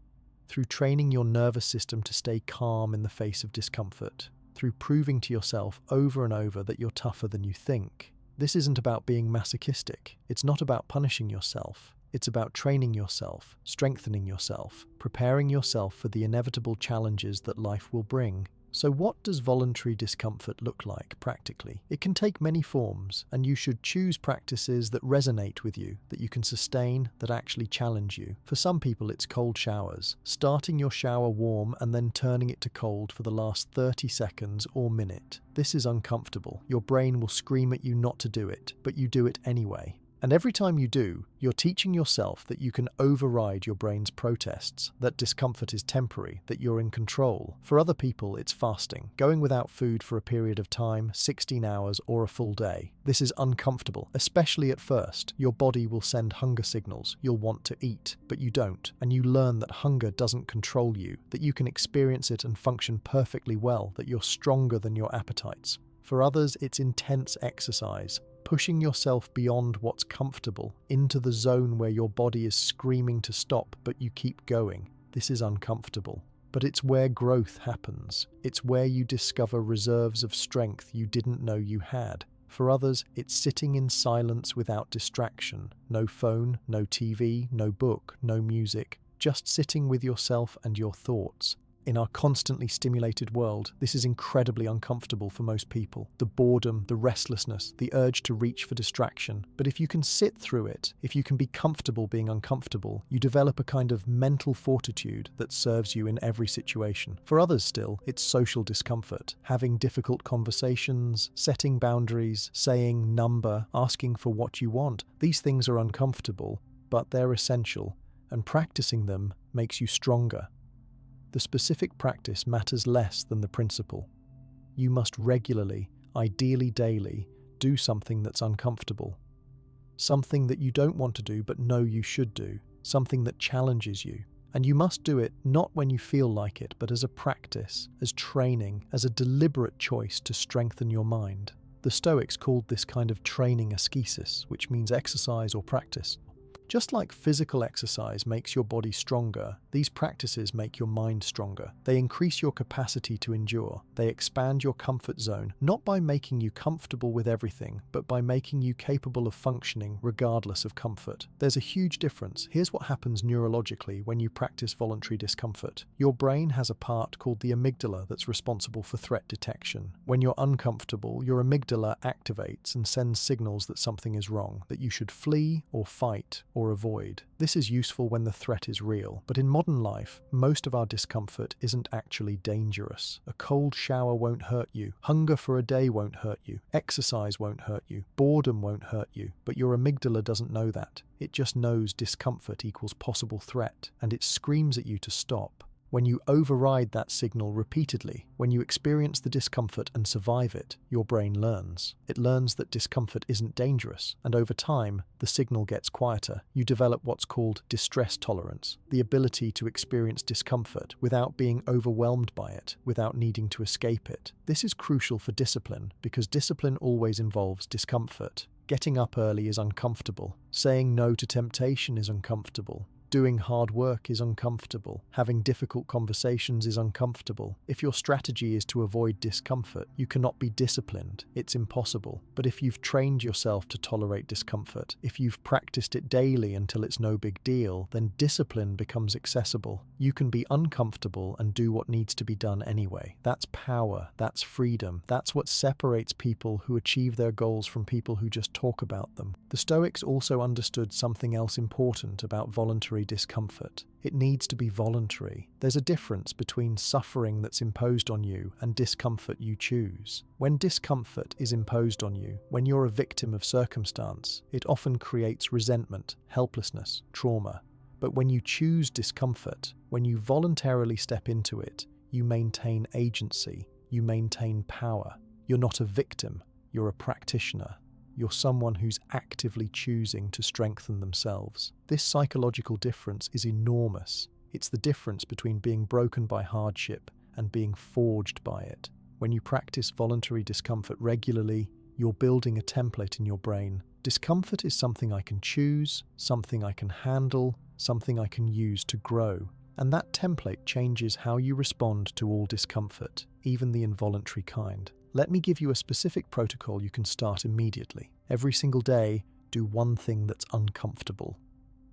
through training your nervous system to stay calm in the face of discomfort, through proving to yourself over and over that you're tougher than you think. This isn't about being masochistic. It's not about punishing yourself. It's about training yourself, strengthening yourself, preparing yourself for the inevitable challenges that life will bring. So what does voluntary discomfort look like practically? It can take many forms, and you should choose practices that resonate with you, that you can sustain, that actually challenge you. For some people, it's cold showers, starting your shower warm and then turning it to cold for the last 30 seconds or minute. This is uncomfortable. Your brain will scream at you not to do it, but you do it anyway. And every time you do, you're teaching yourself that you can override your brain's protests, that discomfort is temporary, that you're in control. For other people, it's fasting, going without food for a period of time, 16 hours or a full day. This is uncomfortable, especially at first. Your body will send hunger signals. You'll want to eat, but you don't. And you learn that hunger doesn't control you, that you can experience it and function perfectly well, that you're stronger than your appetites. For others, it's intense exercise, pushing yourself beyond what's comfortable, into the zone where your body is screaming to stop, but you keep going. This is uncomfortable. But it's where growth happens. It's where you discover reserves of strength you didn't know you had. For others, it's sitting in silence without distraction. No phone, no TV, no book, no music. Just sitting with yourself and your thoughts. In our constantly stimulated world, this is incredibly uncomfortable for most people. The boredom, the restlessness, the urge to reach for distraction. But if you can sit through it, if you can be comfortable being uncomfortable, you develop a kind of mental fortitude that serves you in every situation. For others still, it's social discomfort. Having difficult conversations, setting boundaries, saying number, asking for what you want. These things are uncomfortable, but they're essential, and practicing them makes you stronger. The specific practice matters less than the principle. You must regularly, ideally daily, do something that's uncomfortable. Something that you don't want to do but know you should do. Something that challenges you. And you must do it not when you feel like it, but as a practice, as training, as a deliberate choice to strengthen your mind. The Stoics called this kind of training ascesis, which means exercise or practice. Just like physical exercise makes your body stronger, these practices make your mind stronger. They increase your capacity to endure. They expand your comfort zone, not by making you comfortable with everything, but by making you capable of functioning regardless of comfort. There's a huge difference. Here's what happens neurologically when you practice voluntary discomfort. Your brain has a part called the amygdala that's responsible for threat detection. When you're uncomfortable, your amygdala activates and sends signals that something is wrong, that you should flee or fight or avoid. This is useful when the threat is real, but in modern life, most of our discomfort isn't actually dangerous. A cold shower won't hurt you, hunger for a day won't hurt you, exercise won't hurt you, boredom won't hurt you, but your amygdala doesn't know that. It just knows discomfort equals possible threat, and it screams at you to stop. When you override that signal repeatedly, when you experience the discomfort and survive it, your brain learns. It learns that discomfort isn't dangerous, and over time, the signal gets quieter. You develop what's called distress tolerance, the ability to experience discomfort without being overwhelmed by it, without needing to escape it. This is crucial for discipline, because discipline always involves discomfort. Getting up early is uncomfortable. Saying no to temptation is uncomfortable. Doing hard work is uncomfortable. Having difficult conversations is uncomfortable. If your strategy is to avoid discomfort, you cannot be disciplined. It's impossible. But if you've trained yourself to tolerate discomfort, if you've practiced it daily until it's no big deal, then discipline becomes accessible. You can be uncomfortable and do what needs to be done anyway. That's power. That's freedom. That's what separates people who achieve their goals from people who just talk about them. The Stoics also understood something else important about voluntary discomfort. It needs to be voluntary. There's a difference between suffering that's imposed on you and discomfort you choose. When discomfort is imposed on you, when you're a victim of circumstance, it often creates resentment, helplessness, trauma. But when you choose discomfort, when you voluntarily step into it, you maintain agency, you maintain power. You're not a victim, you're a practitioner. You're someone who's actively choosing to strengthen themselves. This psychological difference is enormous. It's the difference between being broken by hardship and being forged by it. When you practice voluntary discomfort regularly, you're building a template in your brain. Discomfort is something I can choose, something I can handle, something I can use to grow. And that template changes how you respond to all discomfort, even the involuntary kind. Let me give you a specific protocol you can start immediately. Every single day, do one thing that's uncomfortable.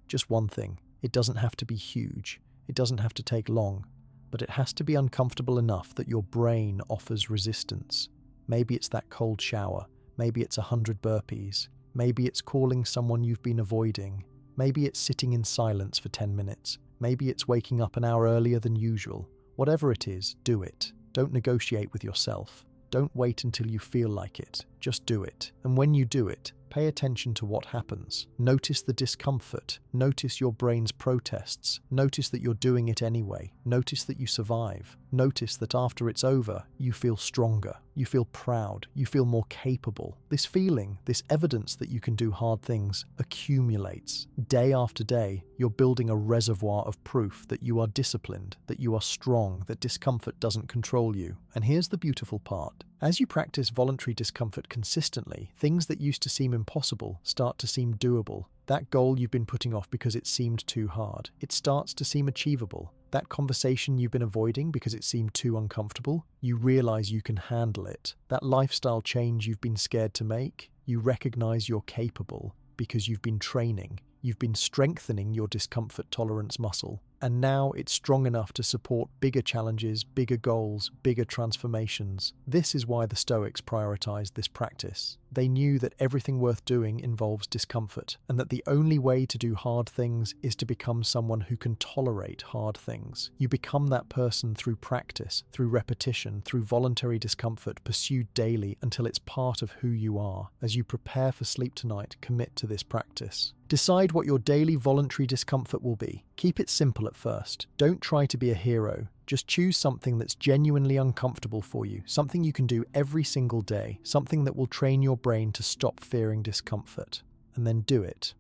Just one thing. It doesn't have to be huge. It doesn't have to take long. But it has to be uncomfortable enough that your brain offers resistance. Maybe it's that cold shower. Maybe it's 100 burpees. Maybe it's calling someone you've been avoiding. Maybe it's sitting in silence for 10 minutes. Maybe it's waking up an hour earlier than usual. Whatever it is, do it. Don't negotiate with yourself. Don't wait until you feel like it. Just do it. And when you do it, pay attention to what happens. Notice the discomfort. Notice your brain's protests. Notice that you're doing it anyway. Notice that you survive. Notice that after it's over, you feel stronger. You feel proud. You feel more capable. This feeling, this evidence that you can do hard things, accumulates. Day after day, you're building a reservoir of proof that you are disciplined, that you are strong, that discomfort doesn't control you. And here's the beautiful part. As you practice voluntary discomfort consistently, things that used to seem impossible start to seem doable. That goal you've been putting off because it seemed too hard, it starts to seem achievable. That conversation you've been avoiding because it seemed too uncomfortable, you realize you can handle it. That lifestyle change you've been scared to make, you recognize you're capable because you've been training. You've been strengthening your discomfort tolerance muscle, and now it's strong enough to support bigger challenges, bigger goals, bigger transformations. This is why the Stoics prioritized this practice. They knew that everything worth doing involves discomfort, and that the only way to do hard things is to become someone who can tolerate hard things. You become that person through practice, through repetition, through voluntary discomfort pursued daily until it's part of who you are. As you prepare for sleep tonight, commit to this practice. Decide what your daily voluntary discomfort will be. Keep it simple at first. Don't try to be a hero. Just choose something that's genuinely uncomfortable for you, something you can do every single day, something that will train your brain to stop fearing discomfort. And then do it.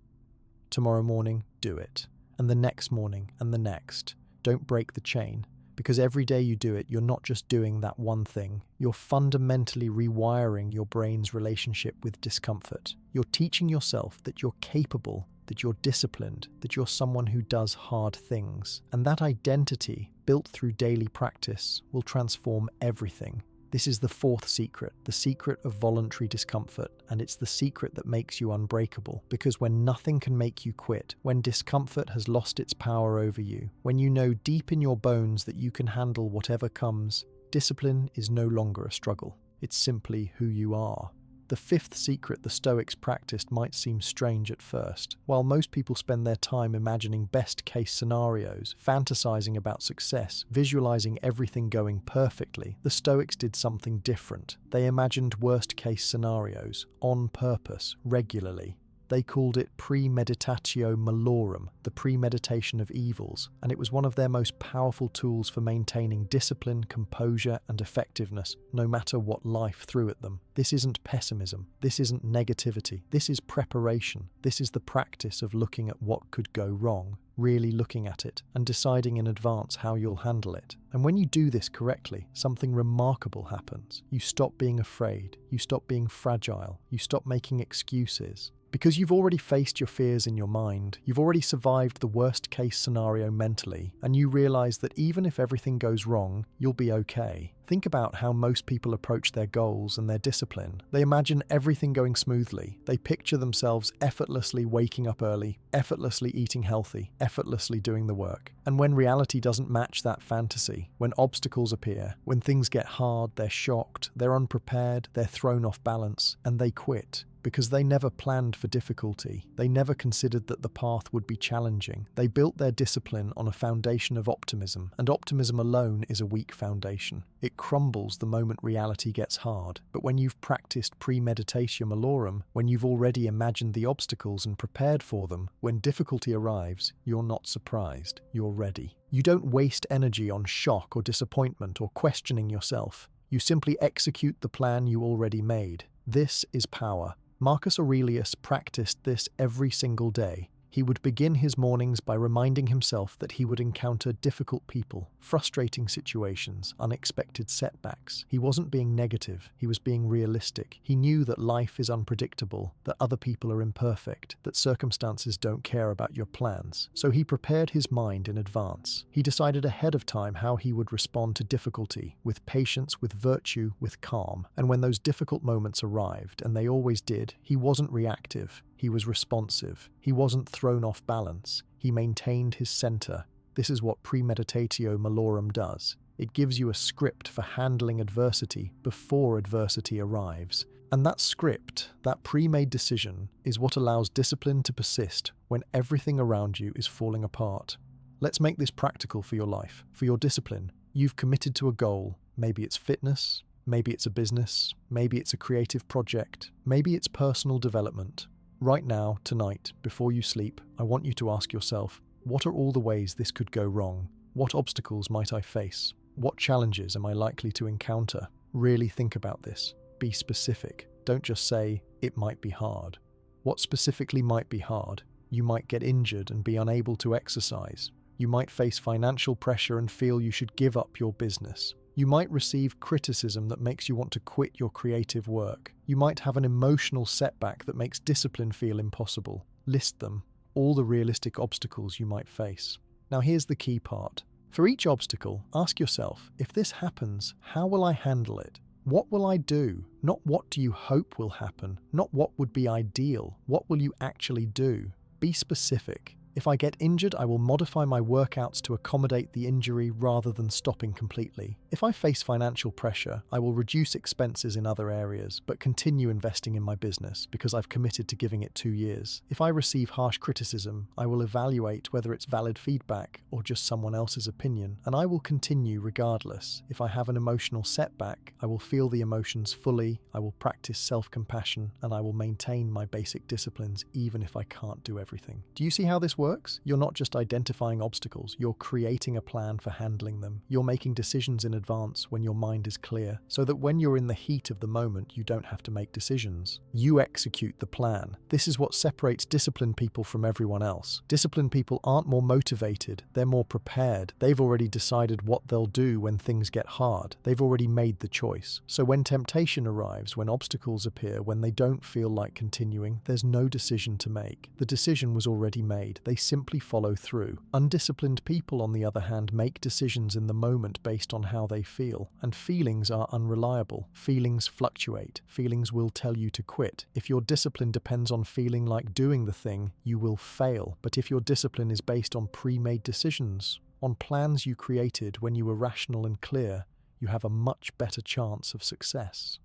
Tomorrow morning, do it. And the next morning, and the next. Don't break the chain. Because every day you do it, you're not just doing that one thing. You're fundamentally rewiring your brain's relationship with discomfort. You're teaching yourself that you're capable, that you're disciplined, that you're someone who does hard things. And that identity, built through daily practice, will transform everything. This is the fourth secret, the secret of voluntary discomfort, and it's the secret that makes you unbreakable. Because when nothing can make you quit, when discomfort has lost its power over you, when you know deep in your bones that you can handle whatever comes, discipline is no longer a struggle. It's simply who you are. The fifth secret the Stoics practiced might seem strange at first. While most people spend their time imagining best-case scenarios, fantasizing about success, visualizing everything going perfectly, the Stoics did something different. They imagined worst-case scenarios, on purpose, regularly. They called it premeditatio malorum, the premeditation of evils, and it was one of their most powerful tools for maintaining discipline, composure, and effectiveness, no matter what life threw at them. This isn't pessimism. This isn't negativity. This is preparation. This is the practice of looking at what could go wrong, really looking at it, and deciding in advance how you'll handle it. And when you do this correctly, something remarkable happens. You stop being afraid. You stop being fragile. You stop making excuses. Because you've already faced your fears in your mind, you've already survived the worst case scenario mentally, and you realize that even if everything goes wrong, you'll be okay. Think about how most people approach their goals and their discipline. They imagine everything going smoothly. They picture themselves effortlessly waking up early, effortlessly eating healthy, effortlessly doing the work. And when reality doesn't match that fantasy, when obstacles appear, when things get hard, they're shocked, they're unprepared, they're thrown off balance, and they quit. Because they never planned for difficulty. They never considered that the path would be challenging. They built their discipline on a foundation of optimism, and optimism alone is a weak foundation. It crumbles the moment reality gets hard. But when you've practiced premeditatio malorum, when you've already imagined the obstacles and prepared for them, when difficulty arrives, you're not surprised. You're ready. You don't waste energy on shock or disappointment or questioning yourself. You simply execute the plan you already made. This is power. Marcus Aurelius practiced this every single day. He would begin his mornings by reminding himself that he would encounter difficult people, frustrating situations, unexpected setbacks. He wasn't being negative, he was being realistic. He knew that life is unpredictable, that other people are imperfect, that circumstances don't care about your plans. So he prepared his mind in advance. He decided ahead of time how he would respond to difficulty, with patience, with virtue, with calm. And when those difficult moments arrived, and they always did, he wasn't reactive. He was responsive. He wasn't thrown off balance. He maintained his center. This is what premeditatio malorum does. It gives you a script for handling adversity before adversity arrives. And that script, that pre-made decision, is what allows discipline to persist when everything around you is falling apart. Let's make this practical for your life, for your discipline. You've committed to a goal. Maybe it's fitness, maybe it's a business, maybe it's a creative project, maybe it's personal development. Right now, tonight, before you sleep, I want you to ask yourself, what are all the ways this could go wrong? What obstacles might I face? What challenges am I likely to encounter? Really think about this. Be specific. Don't just say, it might be hard. What specifically might be hard? You might get injured and be unable to exercise. You might face financial pressure and feel you should give up your business. You might receive criticism that makes you want to quit your creative work. You might have an emotional setback that makes discipline feel impossible. List them, all the realistic obstacles you might face. Now here's the key part. For each obstacle, ask yourself, if this happens, how will I handle it? What will I do? Not what do you hope will happen, not what would be ideal. What will you actually do? Be specific. If I get injured, I will modify my workouts to accommodate the injury rather than stopping completely. If I face financial pressure, I will reduce expenses in other areas, but continue investing in my business because I've committed to giving it 2 years. If I receive harsh criticism, I will evaluate whether it's valid feedback or just someone else's opinion, and I will continue regardless. If I have an emotional setback, I will feel the emotions fully, I will practice self-compassion, and I will maintain my basic disciplines even if I can't do everything. Do you see how this works? You're not just identifying obstacles, you're creating a plan for handling them. You're making decisions in advance when your mind is clear, so that when you're in the heat of the moment, you don't have to make decisions. You execute the plan. This is what separates disciplined people from everyone else. Disciplined people aren't more motivated, they're more prepared. They've already decided what they'll do when things get hard. They've already made the choice. So when temptation arrives, when obstacles appear, when they don't feel like continuing, there's no decision to make. The decision was already made. They simply follow through. Undisciplined people, on the other hand, make decisions in the moment based on how they feel, and feelings are unreliable. Feelings fluctuate. Feelings will tell you to quit. If your discipline depends on feeling like doing the thing, you will fail. But if your discipline is based on pre-made decisions, on plans you created when you were rational and clear, you have a much better chance of success.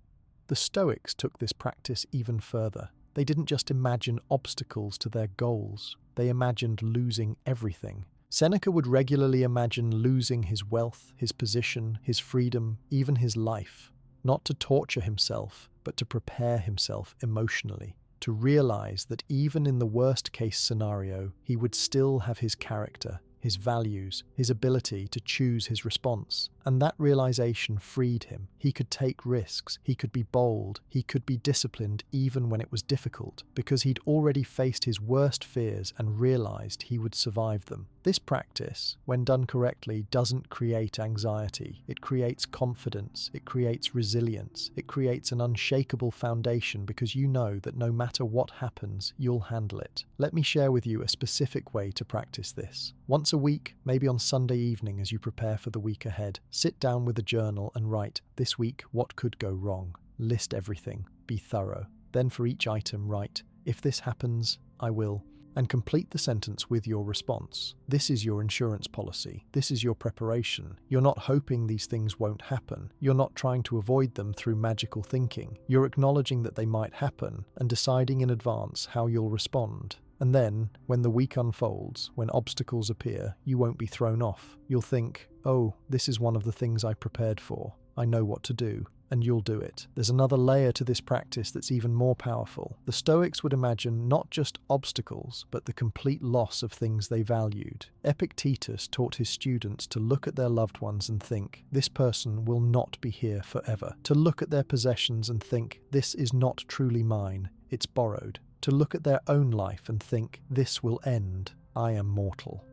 The Stoics took this practice even further. They didn't just imagine obstacles to their goals, they imagined losing everything. Seneca would regularly imagine losing his wealth, his position, his freedom, even his life, not to torture himself, but to prepare himself emotionally, to realize that even in the worst-case scenario, he would still have his character, his values, his ability to choose his response. And that realization freed him. He could take risks, he could be bold, he could be disciplined even when it was difficult, because he'd already faced his worst fears and realized he would survive them. This practice, when done correctly, doesn't create anxiety. It creates confidence, it creates resilience, it creates an unshakable foundation because you know that no matter what happens, you'll handle it. Let me share with you a specific way to practice this. Once a week, maybe on Sunday evening as you prepare for the week ahead, sit down with a journal and write, this week, what could go wrong? List everything. Be thorough. Then for each item, write, if this happens, I will. And complete the sentence with your response. This is your insurance policy. This is your preparation. You're not hoping these things won't happen. You're not trying to avoid them through magical thinking. You're acknowledging that they might happen and deciding in advance how you'll respond. And then, when the week unfolds, when obstacles appear, you won't be thrown off. You'll think, oh, this is one of the things I prepared for. I know what to do. And you'll do it. There's another layer to this practice that's even more powerful. The Stoics would imagine not just obstacles, but the complete loss of things they valued. Epictetus taught his students to look at their loved ones and think, this person will not be here forever. To look at their possessions and think, this is not truly mine, it's borrowed. To look at their own life and think, this will end, I am mortal.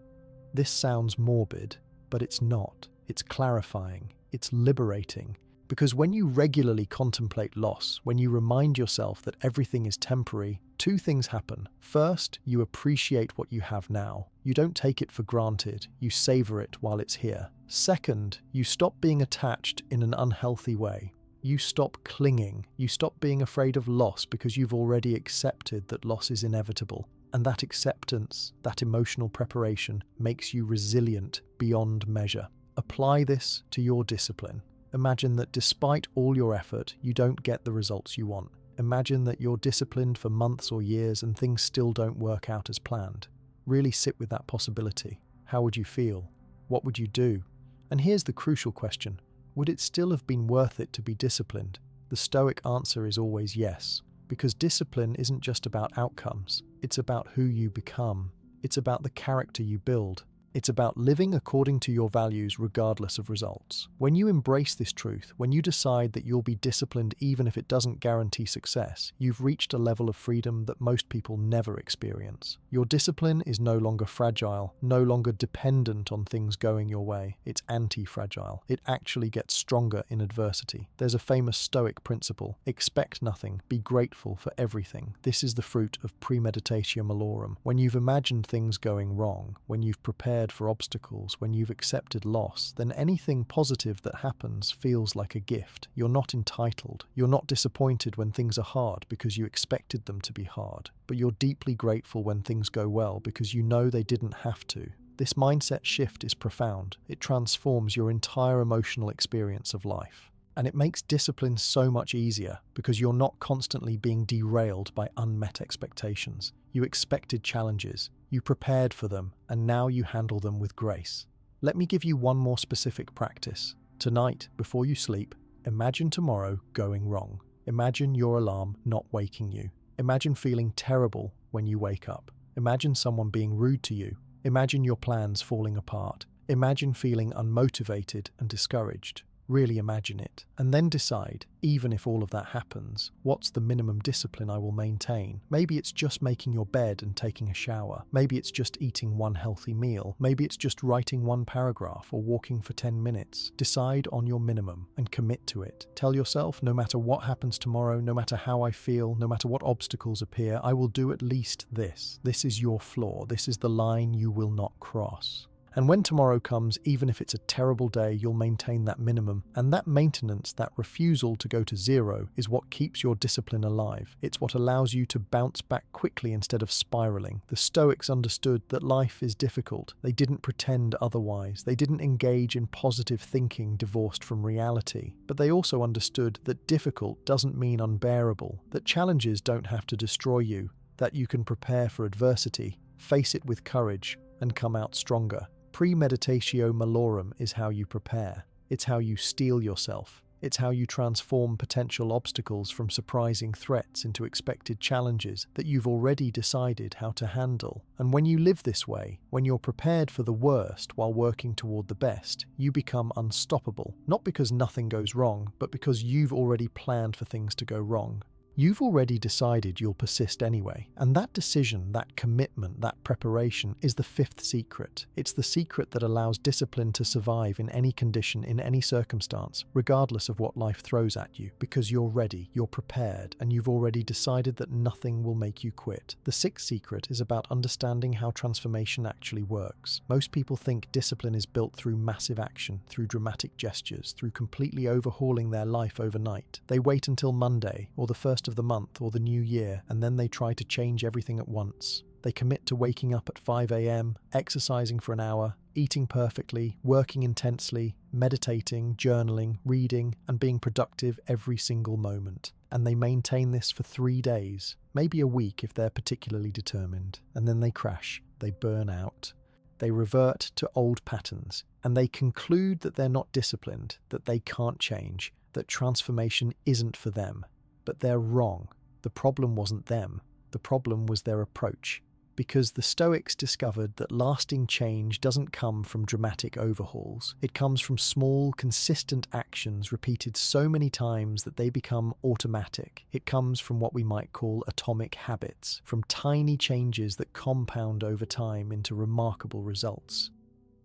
This sounds morbid, but it's not. It's clarifying. It's liberating. Because when you regularly contemplate loss, when you remind yourself that everything is temporary, two things happen. First, you appreciate what you have now. You don't take it for granted, you savor it while it's here. Second, you stop being attached in an unhealthy way. You stop clinging. You stop being afraid of loss because you've already accepted that loss is inevitable. And that acceptance, that emotional preparation, makes you resilient beyond measure. Apply this to your discipline. Imagine that despite all your effort, you don't get the results you want. Imagine that you're disciplined for months or years and things still don't work out as planned. Really sit with that possibility. How would you feel? What would you do? And here's the crucial question. Would it still have been worth it to be disciplined? The Stoic answer is always yes, because discipline isn't just about outcomes. It's about who you become. It's about the character you build. It's about living according to your values regardless of results. When you embrace this truth, when you decide that you'll be disciplined even if it doesn't guarantee success, you've reached a level of freedom that most people never experience. Your discipline is no longer fragile, no longer dependent on things going your way. It's anti-fragile. It actually gets stronger in adversity. There's a famous Stoic principle: expect nothing, be grateful for everything. This is the fruit of premeditatio malorum. When you've imagined things going wrong, when you've prepared for obstacles, when you've accepted loss, then anything positive that happens feels like a gift. You're not entitled. You're not disappointed when things are hard because you expected them to be hard, but you're deeply grateful when things go well because you know they didn't have to. This mindset shift is profound. It transforms your entire emotional experience of life. And it makes discipline so much easier because you're not constantly being derailed by unmet expectations. You expected challenges, you prepared for them, and now you handle them with grace. Let me give you one more specific practice. Tonight, before you sleep, imagine tomorrow going wrong. Imagine your alarm not waking you. Imagine feeling terrible when you wake up. Imagine someone being rude to you. Imagine your plans falling apart. Imagine feeling unmotivated and discouraged. Really imagine it, and then decide, even if all of that happens, what's the minimum discipline I will maintain? Maybe it's just making your bed and taking a shower. Maybe it's just eating one healthy meal. Maybe it's just writing one paragraph or walking for 10 minutes. Decide on your minimum and commit to it. Tell yourself, no matter what happens tomorrow, no matter how I feel, no matter what obstacles appear, I will do at least this. This is your floor. This is the line you will not cross. And when tomorrow comes, even if it's a terrible day, you'll maintain that minimum. And that maintenance, that refusal to go to zero, is what keeps your discipline alive. It's what allows you to bounce back quickly instead of spiraling. The Stoics understood that life is difficult. They didn't pretend otherwise. They didn't engage in positive thinking divorced from reality. But they also understood that difficult doesn't mean unbearable, that challenges don't have to destroy you, that you can prepare for adversity, face it with courage, and come out stronger. Premeditatio malorum is how you prepare. It's how you steel yourself. It's how you transform potential obstacles from surprising threats into expected challenges that you've already decided how to handle. And when you live this way, when you're prepared for the worst while working toward the best, you become unstoppable. Not because nothing goes wrong, but because you've already planned for things to go wrong. You've already decided you'll persist anyway, and that decision, that commitment, that preparation is the fifth secret. It's the secret that allows discipline to survive in any condition, in any circumstance, regardless of what life throws at you, because you're ready, you're prepared, and you've already decided that nothing will make you quit. The sixth secret is about understanding how transformation actually works. Most people think discipline is built through massive action, through dramatic gestures, through completely overhauling their life overnight. They wait until Monday, or the first of the month or the new year, and then they try to change everything at once. They commit to waking up at 5 a.m., exercising for an hour, eating perfectly, working intensely, meditating, journaling, reading, and being productive every single moment. And they maintain this for 3 days, maybe a week if they're particularly determined. And then they crash, they burn out. They revert to old patterns, and they conclude that they're not disciplined, that they can't change, that transformation isn't for them. But they're wrong. The problem wasn't them. The problem was their approach. Because the Stoics discovered that lasting change doesn't come from dramatic overhauls. It comes from small, consistent actions repeated so many times that they become automatic. It comes from what we might call atomic habits, from tiny changes that compound over time into remarkable results.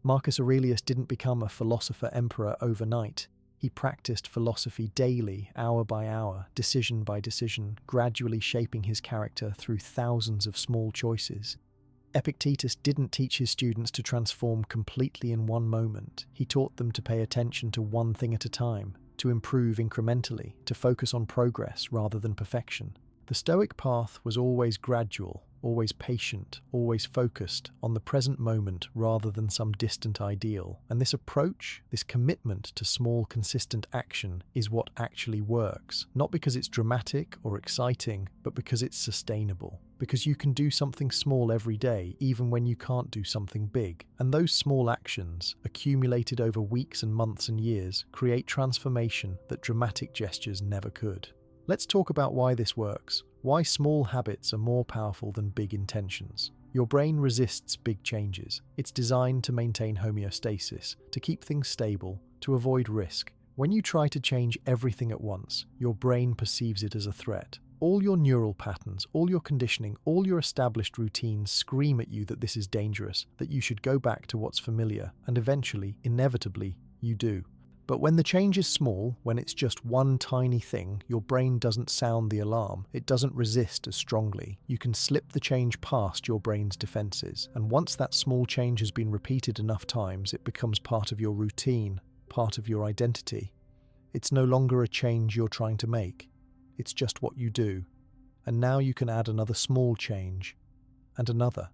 Marcus Aurelius didn't become a philosopher emperor overnight. He practiced philosophy daily, hour by hour, decision by decision, gradually shaping his character through thousands of small choices. Epictetus didn't teach his students to transform completely in one moment. He taught them to pay attention to one thing at a time, to improve incrementally, to focus on progress rather than perfection. The Stoic path was always gradual, always patient, always focused on the present moment rather than some distant ideal. And this approach, this commitment to small, consistent action is what actually works. Not because it's dramatic or exciting, but because it's sustainable. Because you can do something small every day, even when you can't do something big. And those small actions, accumulated over weeks and months and years, create transformation that dramatic gestures never could. Let's talk about why this works. Why small habits are more powerful than big intentions. Your brain resists big changes. It's designed to maintain homeostasis, to keep things stable, to avoid risk. When you try to change everything at once, your brain perceives it as a threat. All your neural patterns, all your conditioning, all your established routines scream at you that this is dangerous, that you should go back to what's familiar, and eventually, inevitably, you do. But when the change is small, when it's just one tiny thing, your brain doesn't sound the alarm. It doesn't resist as strongly. You can slip the change past your brain's defenses. And once that small change has been repeated enough times, it becomes part of your routine, part of your identity. It's no longer a change you're trying to make. It's just what you do. And now you can add another small change, and another.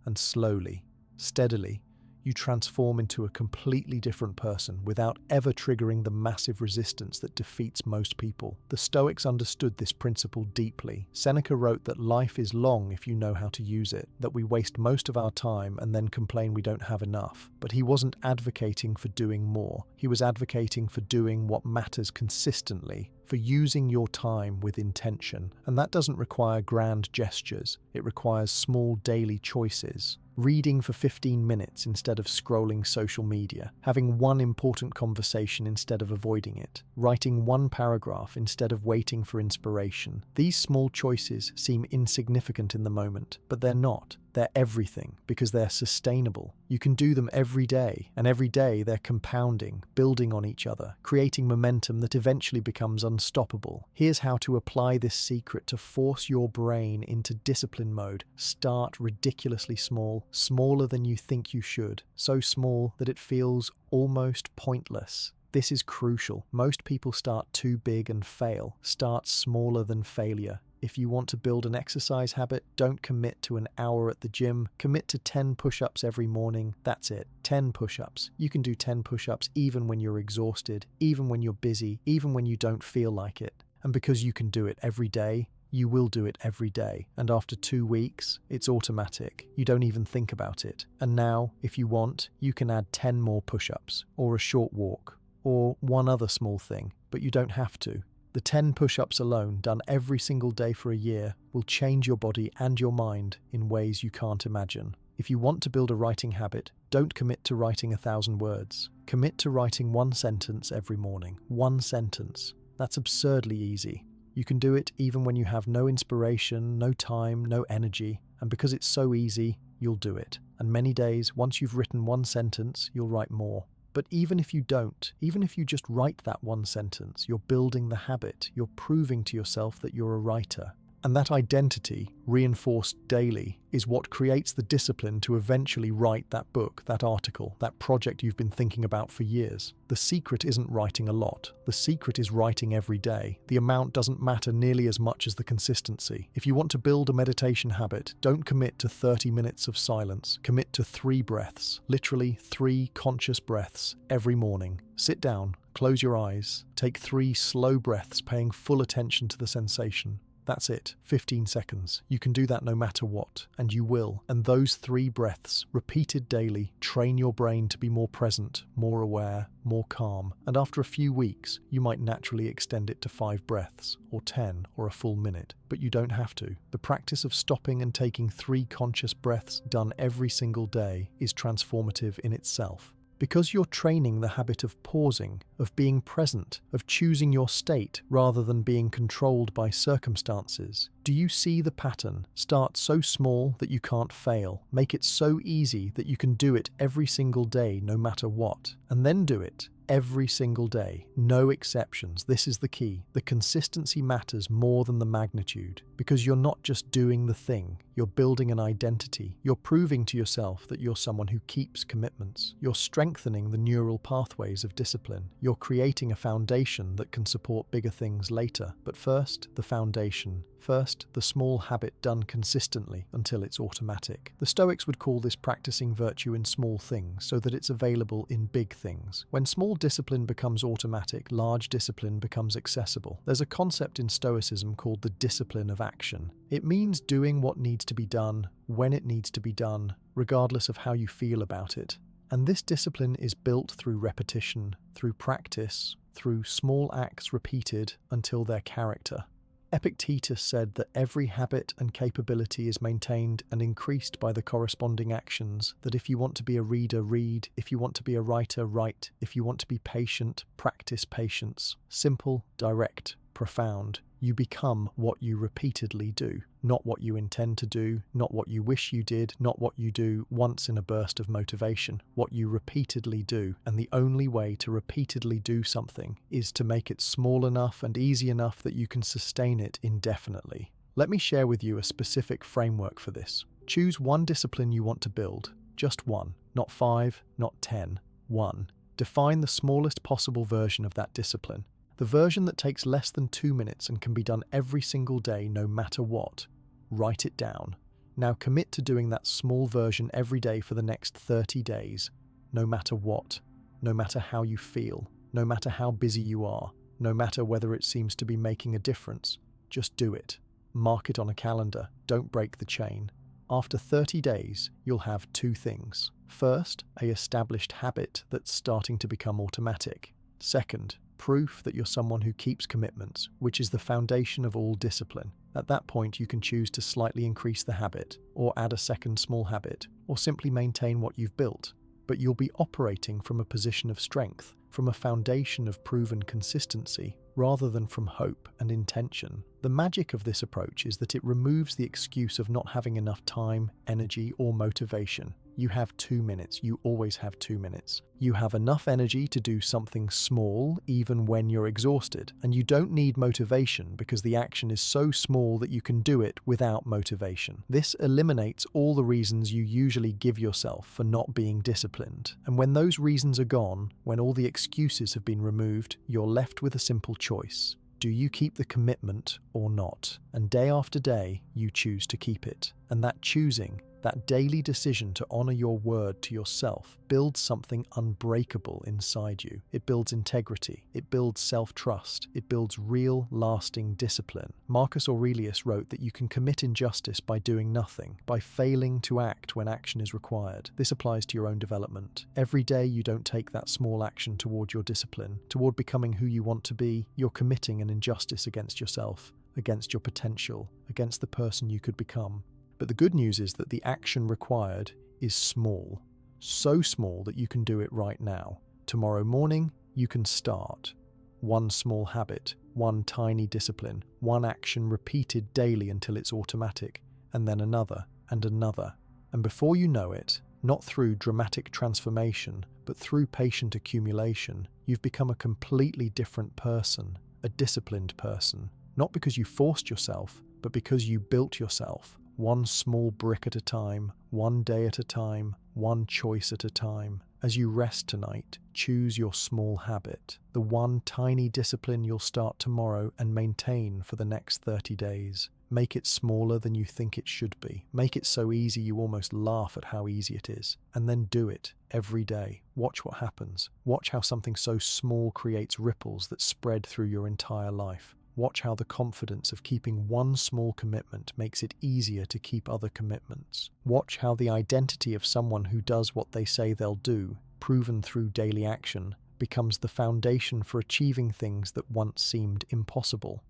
And slowly, steadily, you transform into a completely different person without ever triggering the massive resistance that defeats most people. The Stoics understood this principle deeply. Seneca wrote that life is long if you know how to use it, that we waste most of our time and then complain we don't have enough. But he wasn't advocating for doing more. He was advocating for doing what matters consistently, for using your time with intention. And that doesn't require grand gestures. It requires small daily choices. Reading for 15 minutes instead of scrolling social media, having one important conversation instead of avoiding it, writing one paragraph instead of waiting for inspiration. These small choices seem insignificant in the moment, but they're not. They're everything because they're sustainable. You can do them every day, and every day they're compounding, building on each other, creating momentum that eventually becomes unstoppable. Here's how to apply this secret to force your brain into discipline mode. Start ridiculously small, smaller than you think you should, so small that it feels almost pointless. This is crucial. Most people start too big and fail. Start smaller than failure. If you want to build an exercise habit, don't commit to an hour at the gym. Commit to 10 push-ups every morning. That's it. 10 push-ups. You can do 10 push-ups even when you're exhausted, even when you're busy, even when you don't feel like it. And because you can do it every day, you will do it every day. And after 2 weeks, it's automatic. You don't even think about it. And now, if you want, you can add 10 more push-ups, or a short walk, or one other small thing, but you don't have to. The 10 push-ups alone, done every single day for a year, will change your body and your mind in ways you can't imagine. If you want to build a writing habit, don't commit to writing 1,000 words. Commit to writing one sentence every morning. One sentence. That's absurdly easy. You can do it even when you have no inspiration, no time, no energy. And because it's so easy, you'll do it. And many days, once you've written one sentence, you'll write more. But even if you don't, even if you just write that one sentence, you're building the habit, you're proving to yourself that you're a writer. And that identity, reinforced daily, is what creates the discipline to eventually write that book, that article, that project you've been thinking about for years. The secret isn't writing a lot. The secret is writing every day. The amount doesn't matter nearly as much as the consistency. If you want to build a meditation habit, don't commit to 30 minutes of silence. Commit to 3 breaths, literally 3 conscious breaths every morning. Sit down, close your eyes, take 3 slow breaths, paying full attention to the sensation. That's it, 15 seconds. You can do that no matter what, and you will. And those 3 breaths, repeated daily, train your brain to be more present, more aware, more calm. And after a few weeks, you might naturally extend it to 5 breaths, or 10, or a full minute. But you don't have to. The practice of stopping and taking 3 conscious breaths done every single day is transformative in itself. Because you're training the habit of pausing, of being present, of choosing your state rather than being controlled by circumstances. Do you see the pattern? Start so small that you can't fail. Make it so easy that you can do it every single day no matter what. And then do it. Every single day, no exceptions. This is the key. The consistency matters more than the magnitude, because you're not just doing the thing, you're building an identity. You're proving to yourself that you're someone who keeps commitments. You're strengthening the neural pathways of discipline. You're creating a foundation that can support bigger things later. But first, the foundation. First, the small habit done consistently until it's automatic. The Stoics would call this practicing virtue in small things so that it's available in big things. When small discipline becomes automatic, large discipline becomes accessible. There's a concept in Stoicism called the discipline of action. It means doing what needs to be done, when it needs to be done, regardless of how you feel about it. And this discipline is built through repetition, through practice, through small acts repeated until they're character. Epictetus said that every habit and capability is maintained and increased by the corresponding actions, that if you want to be a reader, read, if you want to be a writer, write, if you want to be patient, practice patience. Simple, direct, profound. You become what you repeatedly do, not what you intend to do, not what you wish you did, not what you do once in a burst of motivation, what you repeatedly do. And the only way to repeatedly do something is to make it small enough and easy enough that you can sustain it indefinitely. Let me share with you a specific framework for this. Choose one discipline you want to build, just one, not 5, not 10, one. Define the smallest possible version of that discipline. The version that takes less than 2 minutes and can be done every single day no matter what. Write it down. Now commit to doing that small version every day for the next 30 days, no matter what, no matter how you feel, no matter how busy you are, no matter whether it seems to be making a difference. Just do it. Mark it on a calendar. Don't break the chain. After 30 days, you'll have 2 things. First, an established habit that's starting to become automatic. Second, proof that you're someone who keeps commitments, which is the foundation of all discipline. At that point, you can choose to slightly increase the habit, or add a second small habit, or simply maintain what you've built. But you'll be operating from a position of strength, from a foundation of proven consistency, rather than from hope and intention. The magic of this approach is that it removes the excuse of not having enough time, energy, or motivation. You have 2 minutes. You always have 2 minutes. You have enough energy to do something small even when you're exhausted, and you don't need motivation because the action is so small that you can do it without motivation. This eliminates all the reasons you usually give yourself for not being disciplined. And when those reasons are gone, when all the excuses have been removed, you're left with a simple choice. Do you keep the commitment or not? And day after day, you choose to keep it. And that choosing, that daily decision to honor your word to yourself, builds something unbreakable inside you. It builds integrity. It builds self-trust. It builds real, lasting discipline. Marcus Aurelius wrote that you can commit injustice by doing nothing, by failing to act when action is required. This applies to your own development. Every day you don't take that small action toward your discipline, toward becoming who you want to be, you're committing an injustice against yourself, against your potential, against the person you could become. But the good news is that the action required is small. So small that you can do it right now. Tomorrow morning, you can start. One small habit, one tiny discipline, one action repeated daily until it's automatic, and then another and another. And before you know it, not through dramatic transformation, but through patient accumulation, you've become a completely different person, a disciplined person. Not because you forced yourself, but because you built yourself. One small brick at a time, one day at a time, one choice at a time. As you rest tonight, choose your small habit, the one tiny discipline you'll start tomorrow and maintain for the next 30 days. Make it smaller than you think it should be. Make it so easy you almost laugh at how easy it is. And then do it every day. Watch what happens. Watch how something so small creates ripples that spread through your entire life. Watch how the confidence of keeping one small commitment makes it easier to keep other commitments. Watch how the identity of someone who does what they say they'll do, proven through daily action, becomes the foundation for achieving things that once seemed impossible.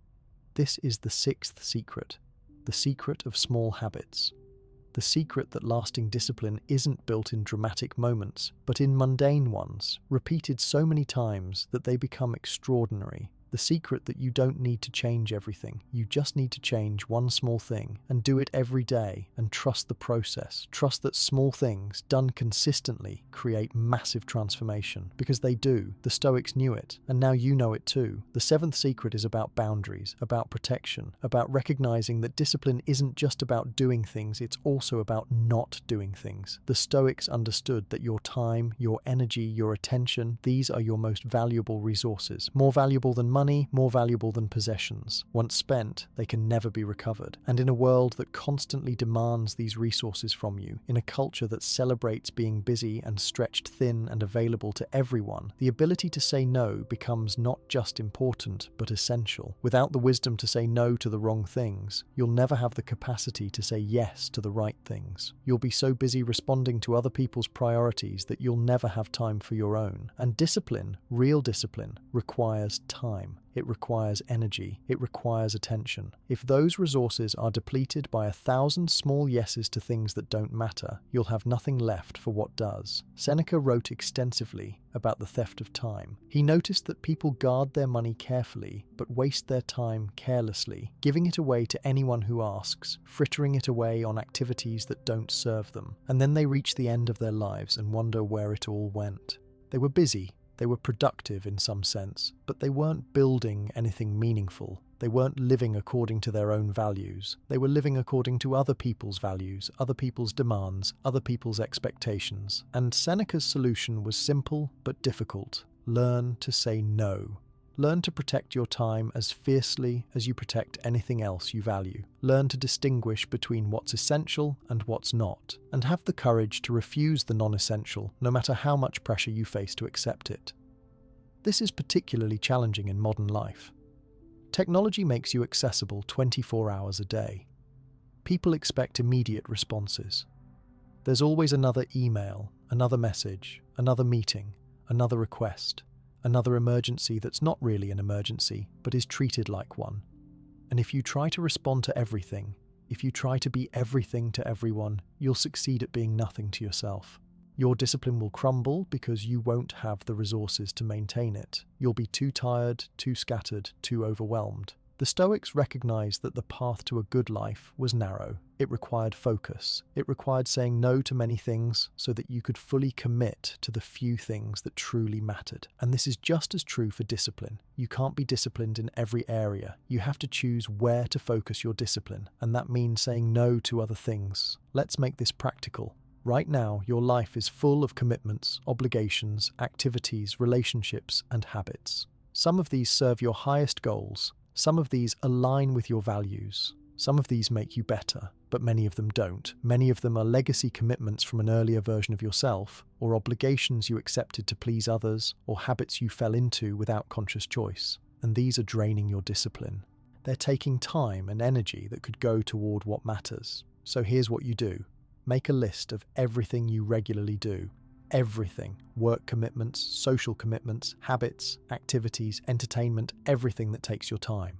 This is the 6th secret, the secret of small habits. The secret that lasting discipline isn't built in dramatic moments, but in mundane ones, repeated so many times that they become extraordinary. The secret that you don't need to change everything. You just need to change one small thing and do it every day and trust the process. Trust that small things done consistently create massive transformation, because they do. The Stoics knew it, and now you know it too. The seventh secret is about boundaries, about protection, about recognizing that discipline isn't just about doing things, it's also about not doing things. The Stoics understood that your time, your energy, your attention, these are your most valuable resources. More valuable than money, more valuable than possessions. Once spent, they can never be recovered. And in a world that constantly demands these resources from you, in a culture that celebrates being busy and stretched thin and available to everyone, the ability to say no becomes not just important, but essential. Without the wisdom to say no to the wrong things, you'll never have the capacity to say yes to the right things. You'll be so busy responding to other people's priorities that you'll never have time for your own. And discipline, real discipline, requires time. It requires energy. It requires attention. If those resources are depleted by 1,000 small yeses to things that don't matter, you'll have nothing left for what does. Seneca wrote extensively about the theft of time. He noticed that people guard their money carefully, but waste their time carelessly, giving it away to anyone who asks, frittering it away on activities that don't serve them. And then they reach the end of their lives and wonder where it all went. They were busy. They were productive in some sense, but they weren't building anything meaningful. They weren't living according to their own values. They were living according to other people's values, other people's demands, other people's expectations. And Seneca's solution was simple but difficult. Learn to say no. Learn to protect your time as fiercely as you protect anything else you value. Learn to distinguish between what's essential and what's not, and have the courage to refuse the non-essential, no matter how much pressure you face to accept it. This is particularly challenging in modern life. Technology makes you accessible 24 hours a day. People expect immediate responses. There's always another email, another message, another meeting, another request. Another emergency that's not really an emergency, but is treated like one. And if you try to respond to everything, if you try to be everything to everyone, you'll succeed at being nothing to yourself. Your discipline will crumble because you won't have the resources to maintain it. You'll be too tired, too scattered, too overwhelmed. The Stoics recognized that the path to a good life was narrow. It required focus. It required saying no to many things so that you could fully commit to the few things that truly mattered. And this is just as true for discipline. You can't be disciplined in every area. You have to choose where to focus your discipline, and that means saying no to other things. Let's make this practical. Right now, your life is full of commitments, obligations, activities, relationships, and habits. Some of these serve your highest goals. Some of these align with your values. Some of these make you better, but many of them don't. Many of them are legacy commitments from an earlier version of yourself, or obligations you accepted to please others, or habits you fell into without conscious choice. And these are draining your discipline. They're taking time and energy that could go toward what matters. So here's what you do. Make a list of everything you regularly do. Everything. Work commitments, social commitments, habits, activities, entertainment, everything that takes your time.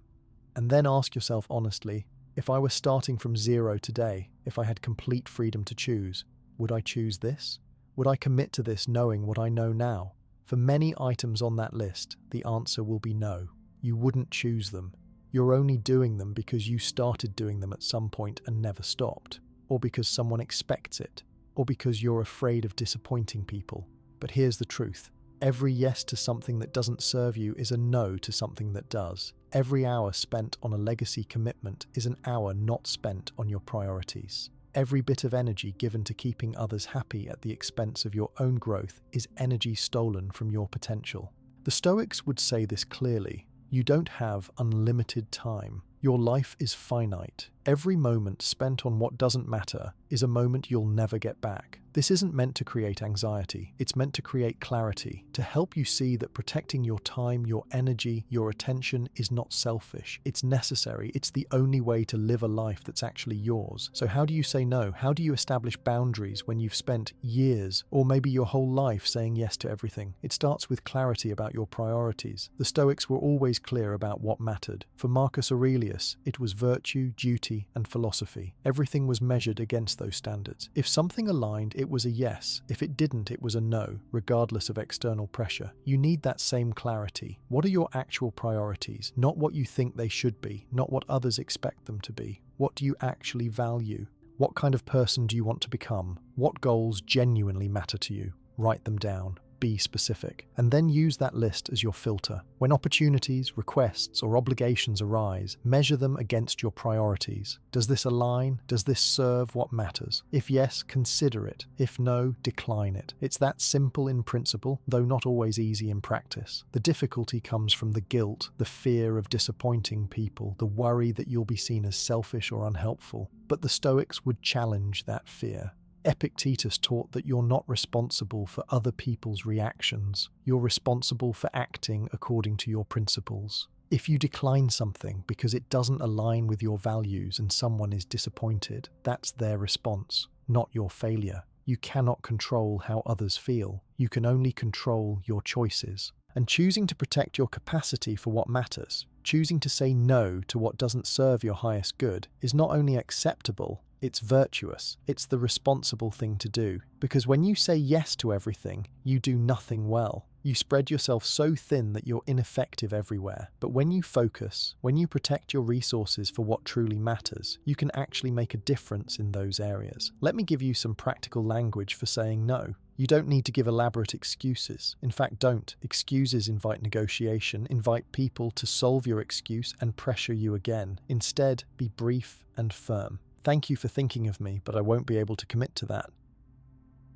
And then ask yourself honestly, if I were starting from zero today, if I had complete freedom to choose, would I choose this? Would I commit to this knowing what I know now? For many items on that list, the answer will be no. You wouldn't choose them. You're only doing them because you started doing them at some point and never stopped, or because someone expects it, or because you're afraid of disappointing people. But here's the truth. Every yes to something that doesn't serve you is a no to something that does. Every hour spent on a legacy commitment is an hour not spent on your priorities. Every bit of energy given to keeping others happy at the expense of your own growth is energy stolen from your potential. The Stoics would say this clearly. You don't have unlimited time. Your life is finite. Every moment spent on what doesn't matter is a moment you'll never get back. This isn't meant to create anxiety. It's meant to create clarity, to help you see that protecting your time, your energy, your attention is not selfish. It's necessary. It's the only way to live a life that's actually yours. So how do you say no? How do you establish boundaries when you've spent years or maybe your whole life saying yes to everything? It starts with clarity about your priorities. The Stoics were always clear about what mattered. For Marcus Aurelius, obvious. It was virtue, duty, and philosophy. Everything was measured against those standards. If something aligned, it was a yes. If it didn't, it was a no, regardless of external pressure. You need that same clarity. What are your actual priorities? Not what you think they should be, not what others expect them to be. What do you actually value? What kind of person do you want to become? What goals genuinely matter to you? Write them down. Be specific, and then use that list as your filter. When opportunities, requests, or obligations arise, measure them against your priorities. Does this align? Does this serve what matters? If yes, consider it. If no, decline it. It's that simple in principle, though not always easy in practice. The difficulty comes from the guilt, the fear of disappointing people, the worry that you'll be seen as selfish or unhelpful. But the Stoics would challenge that fear. Epictetus taught that you're not responsible for other people's reactions. You're responsible for acting according to your principles. If you decline something because it doesn't align with your values and someone is disappointed, that's their response, not your failure. You cannot control how others feel. You can only control your choices. And choosing to protect your capacity for what matters, choosing to say no to what doesn't serve your highest good, is not only acceptable, it's virtuous. It's the responsible thing to do. Because when you say yes to everything, you do nothing well. You spread yourself so thin that you're ineffective everywhere. But when you focus, when you protect your resources for what truly matters, you can actually make a difference in those areas. Let me give you some practical language for saying no. You don't need to give elaborate excuses. In fact, don't. Excuses invite negotiation, invite people to solve your excuse and pressure you again. Instead, be brief and firm. Thank you for thinking of me, but I won't be able to commit to that.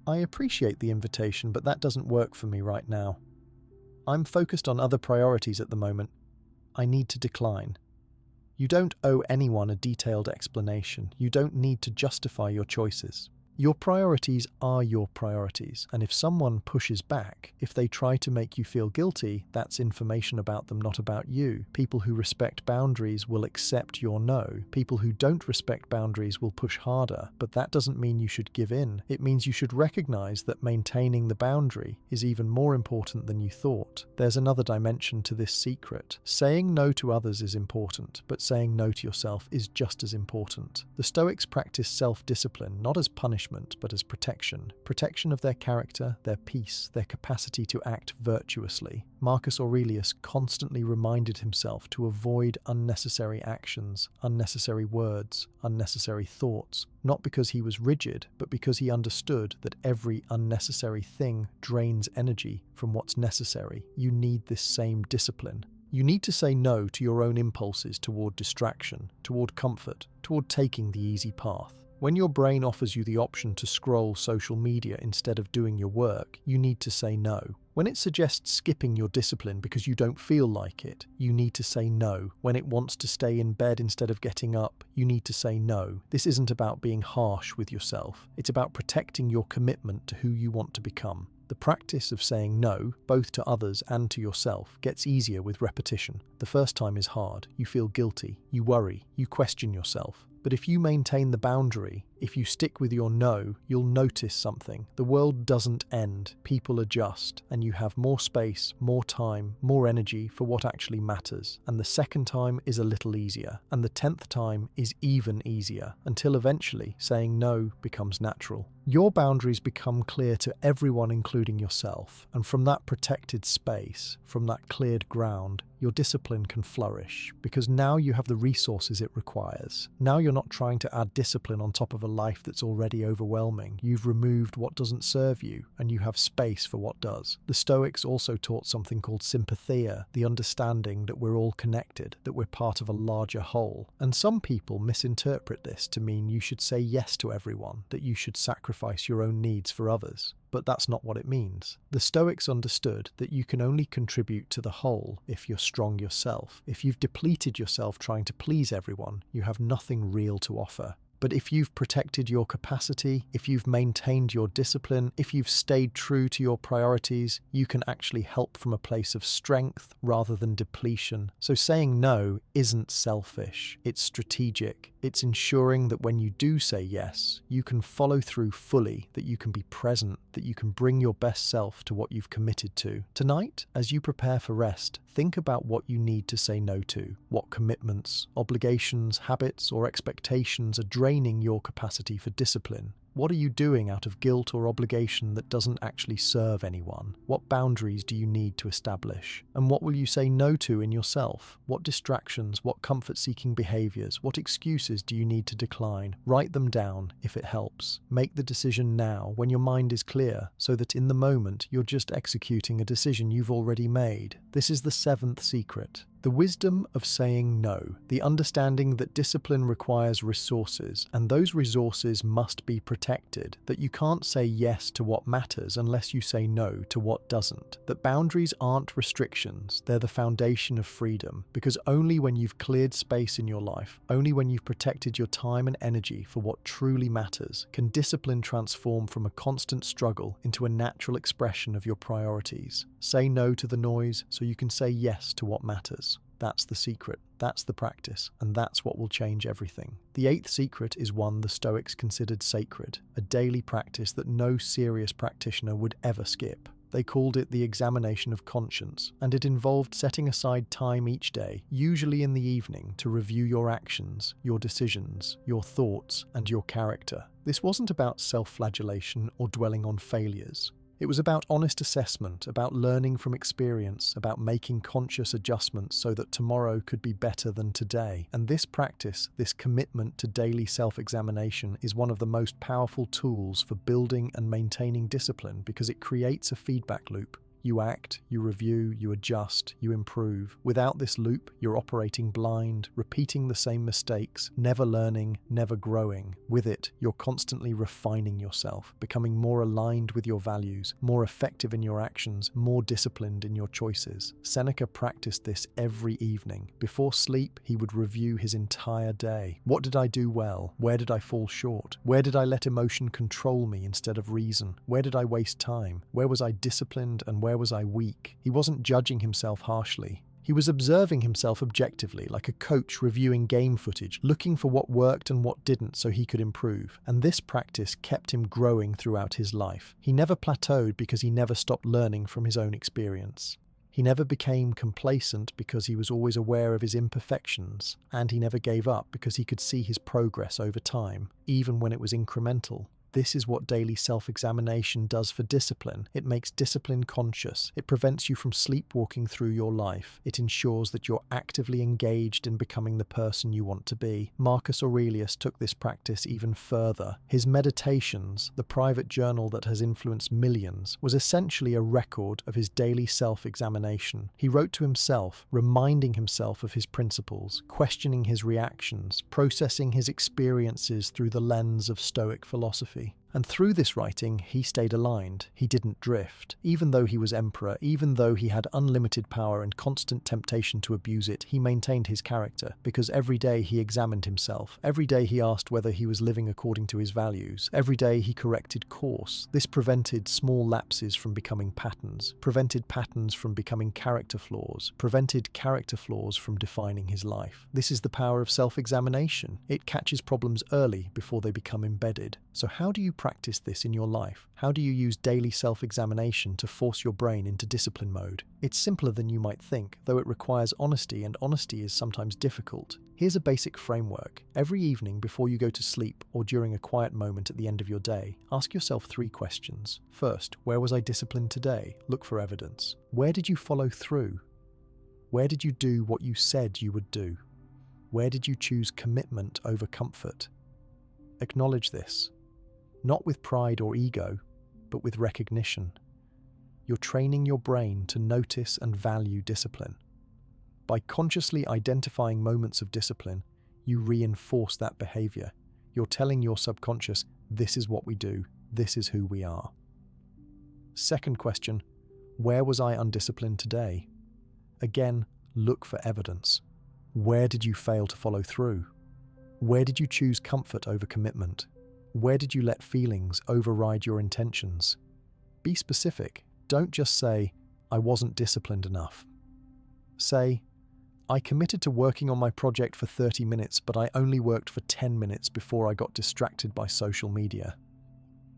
I appreciate the invitation, but that doesn't work for me right now. I'm focused on other priorities at the moment. I need to decline. You don't owe anyone a detailed explanation. You don't need to justify your choices. Your priorities are your priorities, and if someone pushes back, if they try to make you feel guilty, that's information about them, not about you. People who respect boundaries will accept your no. People who don't respect boundaries will push harder, but that doesn't mean you should give in. It means you should recognize that maintaining the boundary is even more important than you thought. There's another dimension to this secret. Saying no to others is important, but saying no to yourself is just as important. The Stoics practice self-discipline, not as punishment, but as protection. Protection of their character, their peace, their capacity to act virtuously. Marcus Aurelius constantly reminded himself to avoid unnecessary actions, unnecessary words, unnecessary thoughts, not because he was rigid, but because he understood that every unnecessary thing drains energy from what's necessary. You need this same discipline. You need to say no to your own impulses toward distraction, toward comfort, toward taking the easy path. When your brain offers you the option to scroll social media instead of doing your work, you need to say no. When it suggests skipping your discipline because you don't feel like it, you need to say no. When it wants to stay in bed instead of getting up, you need to say no. This isn't about being harsh with yourself. It's about protecting your commitment to who you want to become. The practice of saying no, both to others and to yourself, gets easier with repetition. The first time is hard. You feel guilty. You worry. You question yourself. But if you maintain the boundary, if you stick with your no, you'll notice something. The world doesn't end, people adjust, and you have more space, more time, more energy for what actually matters. And the second time is a little easier, and the 10th time is even easier, until eventually saying no becomes natural. Your boundaries become clear to everyone, including yourself, and from that protected space, from that cleared ground, your discipline can flourish, because now you have the resources it requires. Now you're not trying to add discipline on top of a life that's already overwhelming. You've removed what doesn't serve you, and you have space for what does. The Stoics also taught something called sympatheia, the understanding that we're all connected, that we're part of a larger whole. And some people misinterpret this to mean you should say yes to everyone, that you should sacrifice your own needs for others. But that's not what it means. The Stoics understood that you can only contribute to the whole if you're strong yourself. If you've depleted yourself trying to please everyone, you have nothing real to offer. But if you've protected your capacity, if you've maintained your discipline, if you've stayed true to your priorities, you can actually help from a place of strength rather than depletion. So saying no isn't selfish, it's strategic. It's ensuring that when you do say yes, you can follow through fully, that you can be present, that you can bring your best self to what you've committed to. Tonight, as you prepare for rest, Think about what you need to say no to, what commitments, obligations, habits, or expectations are draining your capacity for discipline. What are you doing out of guilt or obligation that doesn't actually serve anyone? What boundaries do you need to establish? And what will you say no to in yourself? What distractions, what comfort-seeking behaviors, what excuses do you need to decline? Write them down if it helps. Make the decision now when your mind is clear, so that in the moment you're just executing a decision you've already made. This is the seventh secret. The wisdom of saying no, the understanding that discipline requires resources, and those resources must be protected, that you can't say yes to what matters unless you say no to what doesn't, that boundaries aren't restrictions, they're the foundation of freedom, because only when you've cleared space in your life, only when you've protected your time and energy for what truly matters, can discipline transform from a constant struggle into a natural expression of your priorities. Say no to the noise so you can say yes to what matters. That's the secret, that's the practice, and that's what will change everything. The eighth secret is one the Stoics considered sacred, a daily practice that no serious practitioner would ever skip. They called it the examination of conscience, and it involved setting aside time each day, usually in the evening, to review your actions, your decisions, your thoughts, and your character. This wasn't about self-flagellation or dwelling on failures. It was about honest assessment, about learning from experience, about making conscious adjustments so that tomorrow could be better than today. And this practice, this commitment to daily self-examination, is one of the most powerful tools for building and maintaining discipline because it creates a feedback loop. You act, you review, you adjust, you improve. Without this loop, you're operating blind, repeating the same mistakes, never learning, never growing. With it, you're constantly refining yourself, becoming more aligned with your values, more effective in your actions, more disciplined in your choices. Seneca practiced this every evening. Before sleep, he would review his entire day. What did I do well? Where did I fall short? Where did I let emotion control me instead of reason? Where did I waste time? Where was I disciplined and where was I weak? He wasn't judging himself harshly. He was observing himself objectively, like a coach reviewing game footage, looking for what worked and what didn't so he could improve. And this practice kept him growing throughout his life. He never plateaued because he never stopped learning from his own experience. He never became complacent because he was always aware of his imperfections, and he never gave up because he could see his progress over time, even when it was incremental. This is what daily self-examination does for discipline. It makes discipline conscious. It prevents you from sleepwalking through your life. It ensures that you're actively engaged in becoming the person you want to be. Marcus Aurelius took this practice even further. His Meditations, the private journal that has influenced millions, was essentially a record of his daily self-examination. He wrote to himself, reminding himself of his principles, questioning his reactions, processing his experiences through the lens of Stoic philosophy. And through this writing, he stayed aligned. He didn't drift. Even though he was emperor, even though he had unlimited power and constant temptation to abuse it, he maintained his character, because every day he examined himself. Every day he asked whether he was living according to his values. Every day he corrected course. This prevented small lapses from becoming patterns, prevented patterns from becoming character flaws, prevented character flaws from defining his life. This is the power of self-examination. It catches problems early before they become embedded. So how do you practice this in your life? How do you use daily self-examination to force your brain into discipline mode? It's simpler than you might think, though it requires honesty, and honesty is sometimes difficult. Here's a basic framework. Every evening before you go to sleep or during a quiet moment at the end of your day, ask yourself 3 questions. First, where was I disciplined today? Look for evidence. Where did you follow through? Where did you do what you said you would do? Where did you choose commitment over comfort? Acknowledge this. Not with pride or ego, but with recognition. You're training your brain to notice and value discipline. By consciously identifying moments of discipline, you reinforce that behavior. You're telling your subconscious, this is what we do, this is who we are. Second question, where was I undisciplined today? Again, look for evidence. Where did you fail to follow through? Where did you choose comfort over commitment? Where did you let feelings override your intentions? Be specific. Don't just say, I wasn't disciplined enough. Say, I committed to working on my project for 30 minutes, but I only worked for 10 minutes before I got distracted by social media.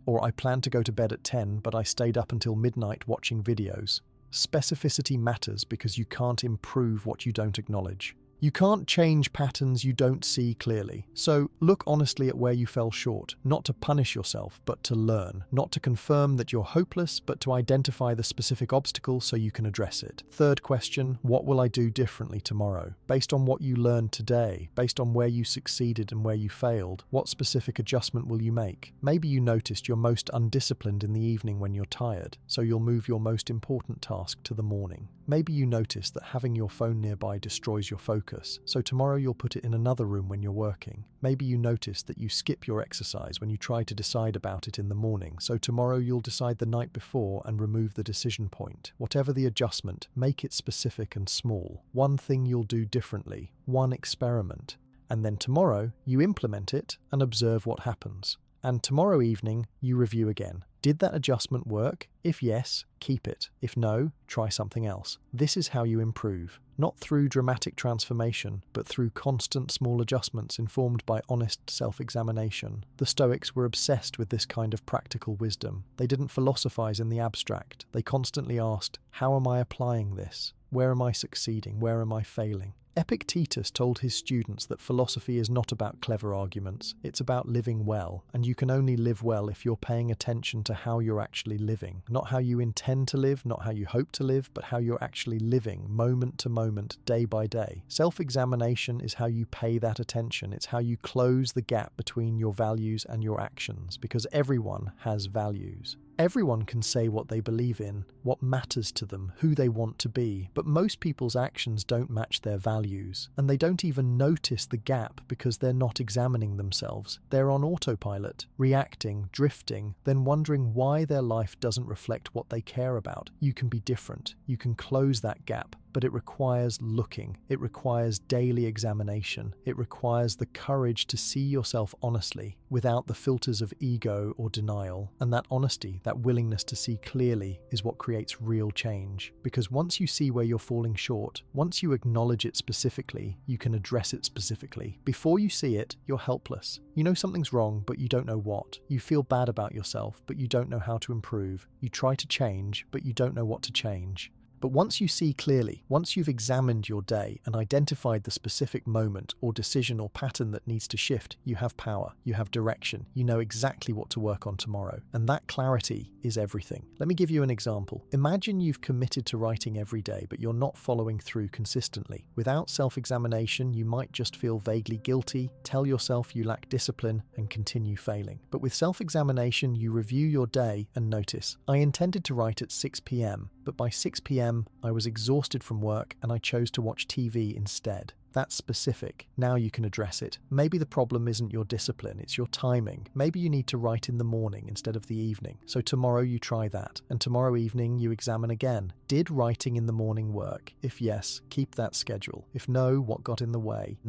Or I planned to go to bed at 10, but I stayed up until midnight watching videos. Specificity matters because you can't improve what you don't acknowledge. You can't change patterns you don't see clearly. So look honestly at where you fell short, not to punish yourself, but to learn. Not to confirm that you're hopeless, but to identify the specific obstacle so you can address it. Third question, what will I do differently tomorrow? Based on what you learned today, based on where you succeeded and where you failed, what specific adjustment will you make? Maybe you noticed you're most undisciplined in the evening when you're tired, so you'll move your most important task to the morning. Maybe you noticed that having your phone nearby destroys your focus, so tomorrow you'll put it in another room when you're working. Maybe you noticed that you skip your exercise when you try to decide about it in the morning, so tomorrow you'll decide the night before and remove the decision point. Whatever the adjustment, make it specific and small. One thing you'll do differently, one experiment. And then tomorrow, you implement it and observe what happens. And tomorrow evening, you review again. Did that adjustment work? If yes, keep it. If no, try something else. This is how you improve. Not through dramatic transformation, but through constant small adjustments informed by honest self-examination. The Stoics were obsessed with this kind of practical wisdom. They didn't philosophize in the abstract. They constantly asked, how am I applying this? Where am I succeeding? Where am I failing? Epictetus told his students that philosophy is not about clever arguments, it's about living well, and you can only live well if you're paying attention to how you're actually living. Not how you intend to live, not how you hope to live, but how you're actually living, moment to moment, day by day. Self-examination is how you pay that attention, it's how you close the gap between your values and your actions, because everyone has values. Everyone can say what they believe in, what matters to them, who they want to be, but most people's actions don't match their values, and they don't even notice the gap because they're not examining themselves. They're on autopilot, reacting, drifting, then wondering why their life doesn't reflect what they care about. You can be different. You can close that gap. But it requires looking. It requires daily examination. It requires the courage to see yourself honestly, without the filters of ego or denial. And that honesty, that willingness to see clearly, is what creates real change. Because once you see where you're falling short, once you acknowledge it specifically, you can address it specifically. Before you see it, you're helpless. You know something's wrong, but you don't know what. You feel bad about yourself, but you don't know how to improve. You try to change, but you don't know what to change. But once you see clearly, once you've examined your day and identified the specific moment or decision or pattern that needs to shift, you have power, you have direction, you know exactly what to work on tomorrow. And that clarity is everything. Let me give you an example. Imagine you've committed to writing every day, but you're not following through consistently. Without self-examination, you might just feel vaguely guilty, tell yourself you lack discipline, and continue failing. But with self-examination, you review your day and notice, I intended to write at 6 p.m., but by 6 p.m. I was exhausted from work and I chose to watch TV instead. That's specific. Now you can address it. Maybe the problem isn't your discipline, it's your timing. Maybe you need to write in the morning instead of the evening. So tomorrow you try that, and tomorrow evening you examine again. Did writing in the morning work? If yes, keep that schedule. If no, what got in the way?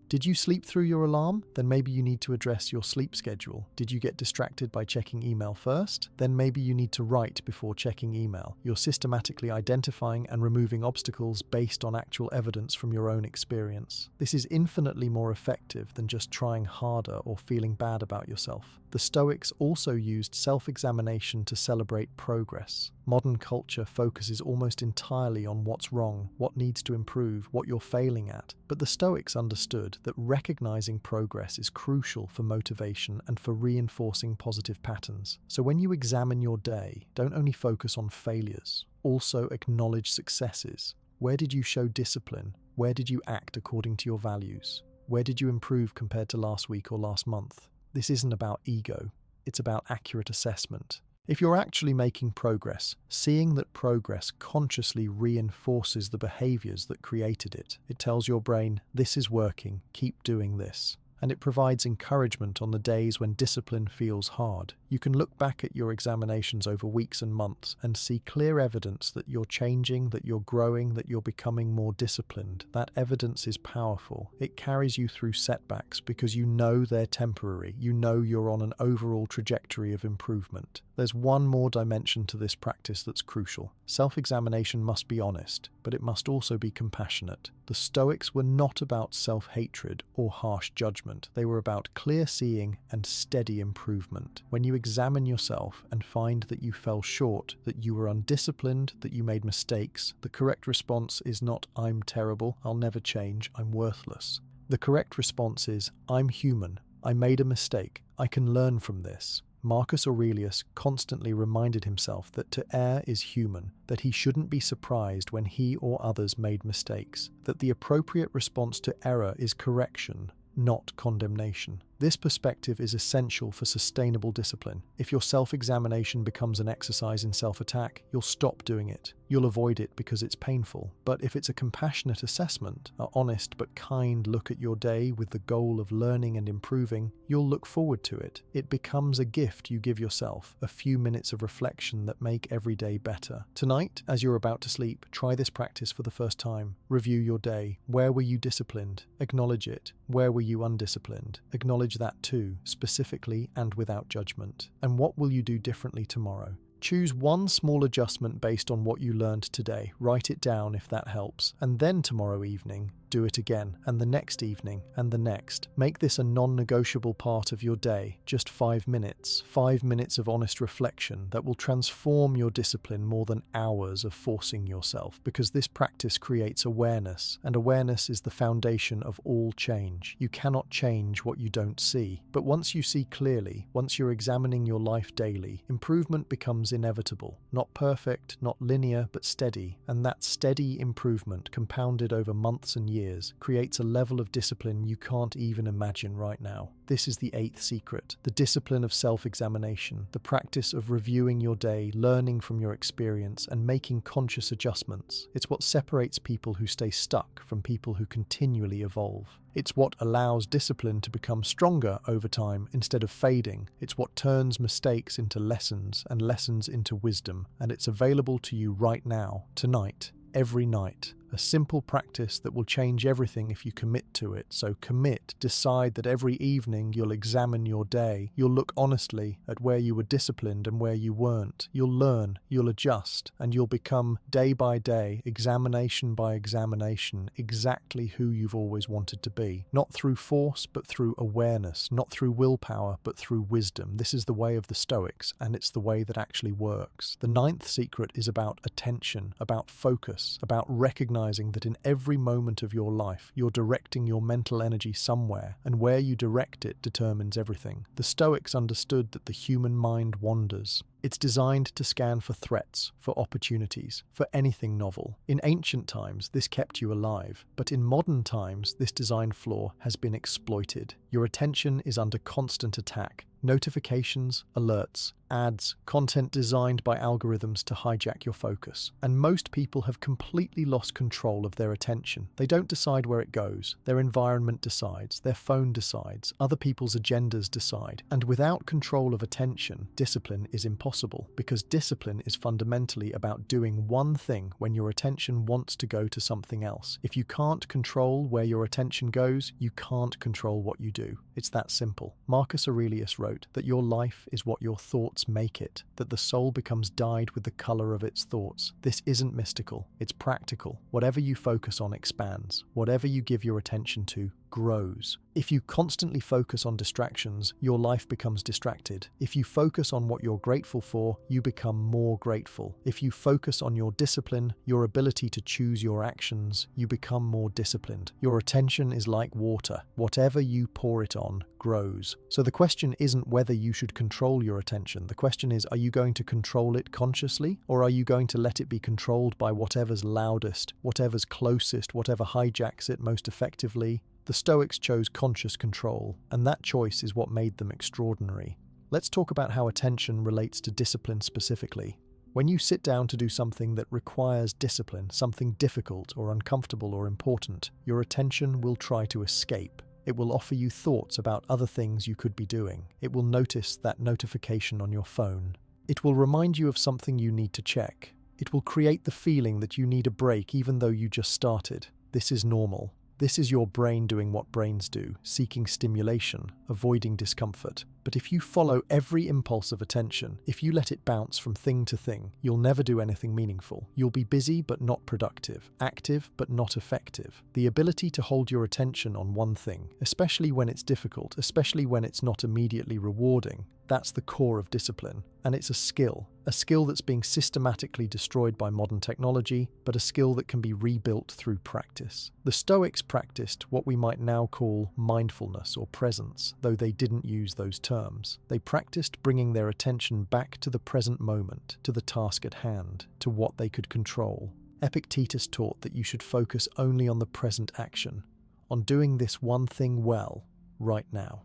Did you sleep through your alarm? Then maybe you need to address your sleep schedule. Did you get distracted by checking email first? Then maybe you need to write before checking email. You're systematically identifying and removing obstacles based on actual evidence from your own experience. This is infinitely more effective than just trying harder or feeling bad about yourself. The Stoics also used self-examination to celebrate progress. Modern culture focuses almost entirely on what's wrong, what needs to improve, what you're failing at. But the Stoics understood that recognizing progress is crucial for motivation and for reinforcing positive patterns. So when you examine your day, don't only focus on failures, also acknowledge successes. Where did you show discipline? Where did you act according to your values? Where did you improve compared to last week or last month? This isn't about ego, it's about accurate assessment. If you're actually making progress, seeing that progress consciously reinforces the behaviors that created it. It tells your brain, this is working, keep doing this. And it provides encouragement on the days when discipline feels hard. You can look back at your examinations over weeks and months and see clear evidence that you're changing, that you're growing, that you're becoming more disciplined. That evidence is powerful. It carries you through setbacks because you know they're temporary. You know you're on an overall trajectory of improvement. There's one more dimension to this practice that's crucial. Self-examination must be honest, but it must also be compassionate. The Stoics were not about self-hatred or harsh judgment. They were about clear seeing and steady improvement. When you examine yourself and find that you fell short, that you were undisciplined, that you made mistakes, the correct response is not "I'm terrible, I'll never change, I'm worthless." The correct response is "I'm human, I made a mistake, I can learn from this." Marcus Aurelius constantly reminded himself that to err is human, that he shouldn't be surprised when he or others made mistakes, that the appropriate response to error is correction, not condemnation. This perspective is essential for sustainable discipline. If your self-examination becomes an exercise in self-attack, you'll stop doing it. You'll avoid it because it's painful. But if it's a compassionate assessment, an honest but kind look at your day with the goal of learning and improving, you'll look forward to it. It becomes a gift you give yourself, a few minutes of reflection that make every day better. Tonight, as you're about to sleep, try this practice for the first time. Review your day. Where were you disciplined? Acknowledge it. Where were you undisciplined? Acknowledge that too, specifically and without judgment. And what will you do differently tomorrow? Choose one small adjustment based on what you learned today. Write it down if that helps. And then tomorrow evening, do it again, and the next evening, and the next. Make this a non-negotiable part of your day. Just 5 minutes. 5 minutes of honest reflection that will transform your discipline more than hours of forcing yourself, because this practice creates awareness, and awareness is the foundation of all change. You cannot change what you don't see. But once you see clearly, once you're examining your life daily, improvement becomes inevitable. Not perfect, not linear, but steady. And that steady improvement, compounded over months and years, creates a level of discipline you can't even imagine right now. This is the 8th secret, the discipline of self-examination, the practice of reviewing your day, learning from your experience, and making conscious adjustments. It's what separates people who stay stuck from people who continually evolve. It's what allows discipline to become stronger over time instead of fading. It's what turns mistakes into lessons and lessons into wisdom. And it's available to you right now, tonight, every night. A simple practice that will change everything if you commit to it. So commit, decide that every evening you'll examine your day. You'll look honestly at where you were disciplined and where you weren't. You'll learn, you'll adjust, and you'll become day by day, examination by examination, exactly who you've always wanted to be. Not through force, but through awareness. Not through willpower, but through wisdom. This is the way of the Stoics, and it's the way that actually works. The 9th secret is about attention, about focus, about recognizing that in every moment of your life, you're directing your mental energy somewhere, and where you direct it determines everything. The Stoics understood that the human mind wanders. It's designed to scan for threats, for opportunities, for anything novel. In ancient times, this kept you alive, but in modern times, this design flaw has been exploited. Your attention is under constant attack. Notifications, alerts, ads, content designed by algorithms to hijack your focus. And most people have completely lost control of their attention. They don't decide where it goes. Their environment decides. Their phone decides. Other people's agendas decide. And without control of attention, discipline is impossible, because discipline is fundamentally about doing one thing when your attention wants to go to something else. If you can't control where your attention goes, you can't control what you do. It's that simple. Marcus Aurelius wrote that your life is what your thoughts make it, that the soul becomes dyed with the color of its thoughts. This isn't mystical, it's practical. Whatever you focus on expands. Whatever you give your attention to grows. If you constantly focus on distractions, your life becomes distracted. If you focus on what you're grateful for, you become more grateful. If you focus on your discipline, your ability to choose your actions, you become more disciplined. Your attention is like water. Whatever you pour it on grows. So the question isn't whether you should control your attention. The question is, are you going to control it consciously, or are you going to let it be controlled by whatever's loudest, whatever's closest, whatever hijacks it most effectively? The Stoics chose conscious control, and that choice is what made them extraordinary. Let's talk about how attention relates to discipline specifically. When you sit down to do something that requires discipline, something difficult or uncomfortable or important, your attention will try to escape. It will offer you thoughts about other things you could be doing. It will notice that notification on your phone. It will remind you of something you need to check. It will create the feeling that you need a break even though you just started. This is normal. This is your brain doing what brains do, seeking stimulation, avoiding discomfort. But if you follow every impulse of attention, if you let it bounce from thing to thing, you'll never do anything meaningful. You'll be busy but not productive, active but not effective. The ability to hold your attention on one thing, especially when it's difficult, especially when it's not immediately rewarding, that's the core of discipline. And it's a skill that's being systematically destroyed by modern technology, but a skill that can be rebuilt through practice. The Stoics practiced what we might now call mindfulness or presence, though they didn't use those terms. They practiced bringing their attention back to the present moment, to the task at hand, to what they could control. Epictetus taught that you should focus only on the present action, on doing this one thing well, right now,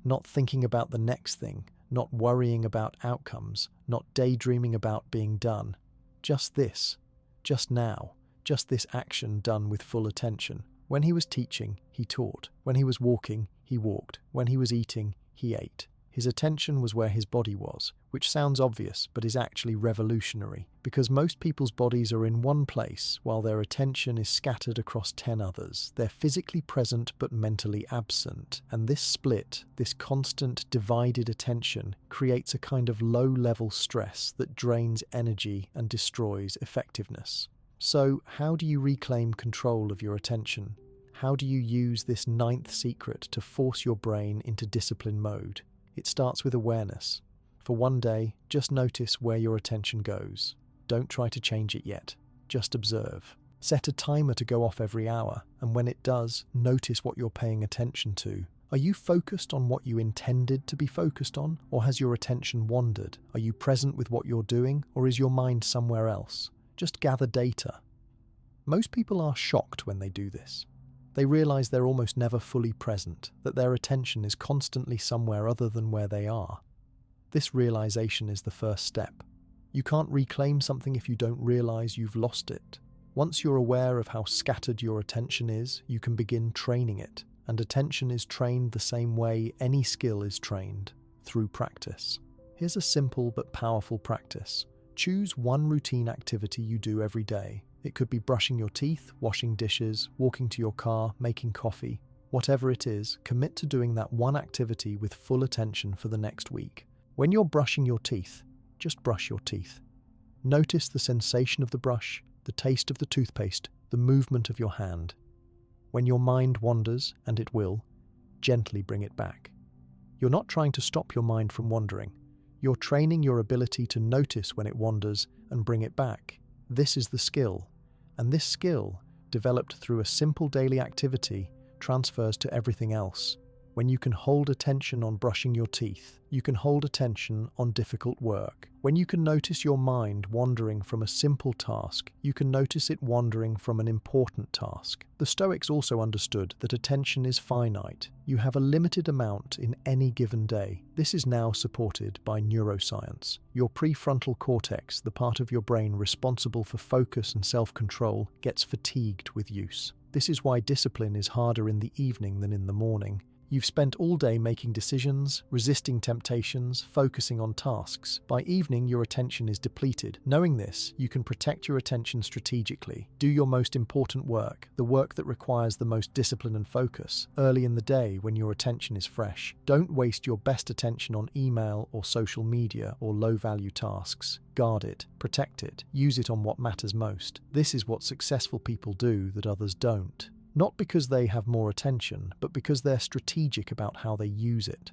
not thinking about the next thing, not worrying about outcomes, not daydreaming about being done. Just this, just now, just this action done with full attention. When he was teaching, he taught. When he was walking, he walked. When he was eating, he ate. His attention was where his body was, which sounds obvious but is actually revolutionary, because most people's bodies are in one place while their attention is scattered across 10 others. They're physically present but mentally absent, and this split, this constant divided attention, creates a kind of low-level stress that drains energy and destroys effectiveness. So, how do you reclaim control of your attention? How do you use this 9th secret to force your brain into discipline mode? It starts with awareness. For one day, just notice where your attention goes. Don't try to change it yet. Just observe. Set a timer to go off every hour, and when it does, notice what you're paying attention to. Are you focused on what you intended to be focused on, or has your attention wandered? Are you present with what you're doing, or is your mind somewhere else? Just gather data. Most people are shocked when they do this. They realize they're almost never fully present, that their attention is constantly somewhere other than where they are. This realization is the first step. You can't reclaim something if you don't realize you've lost it. Once you're aware of how scattered your attention is, you can begin training it. And attention is trained the same way any skill is trained, through practice. Here's a simple but powerful practice. Choose one routine activity you do every day. It could be brushing your teeth, washing dishes, walking to your car, making coffee. Whatever it is, commit to doing that one activity with full attention for the next week. When you're brushing your teeth, just brush your teeth. Notice the sensation of the brush, the taste of the toothpaste, the movement of your hand. When your mind wanders, and it will, gently bring it back. You're not trying to stop your mind from wandering. You're training your ability to notice when it wanders and bring it back. This is the skill. And this skill, developed through a simple daily activity, transfers to everything else. When you can hold attention on brushing your teeth, you can hold attention on difficult work. When you can notice your mind wandering from a simple task, you can notice it wandering from an important task. The Stoics also understood that attention is finite. You have a limited amount in any given day. This is now supported by neuroscience. Your prefrontal cortex, the part of your brain responsible for focus and self-control, gets fatigued with use. This is why discipline is harder in the evening than in the morning. You've spent all day making decisions, resisting temptations, focusing on tasks. By evening, your attention is depleted. Knowing this, you can protect your attention strategically. Do your most important work, the work that requires the most discipline and focus, early in the day when your attention is fresh. Don't waste your best attention on email or social media or low-value tasks. Guard it, protect it, use it on what matters most. This is what successful people do that others don't. Not because they have more attention, but because they're strategic about how they use it.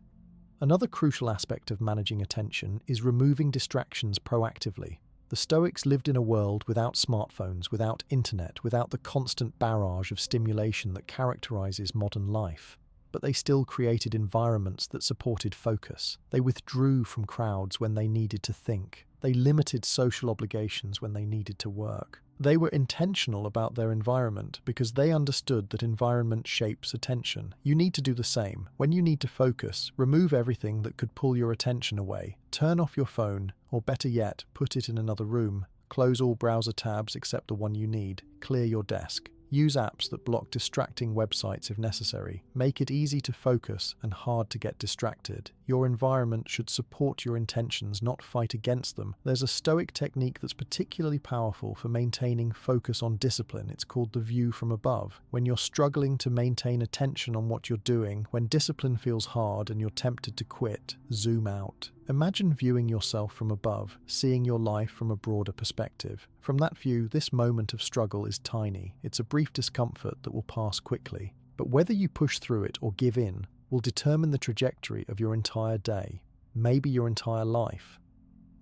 Another crucial aspect of managing attention is removing distractions proactively. The Stoics lived in a world without smartphones, without internet, without the constant barrage of stimulation that characterizes modern life. But they still created environments that supported focus. They withdrew from crowds when they needed to think. They limited social obligations when they needed to work. They were intentional about their environment because they understood that environment shapes attention. You need to do the same. When you need to focus, remove everything that could pull your attention away. Turn off your phone, or better yet, put it in another room. Close all browser tabs except the one you need. Clear your desk. Use apps that block distracting websites if necessary. Make it easy to focus and hard to get distracted. Your environment should support your intentions, not fight against them. There's a Stoic technique that's particularly powerful for maintaining focus on discipline. It's called the view from above. When you're struggling to maintain attention on what you're doing, when discipline feels hard and you're tempted to quit, zoom out. Imagine viewing yourself from above, seeing your life from a broader perspective. From that view, this moment of struggle is tiny. It's a brief discomfort that will pass quickly. But whether you push through it or give in will determine the trajectory of your entire day, maybe your entire life.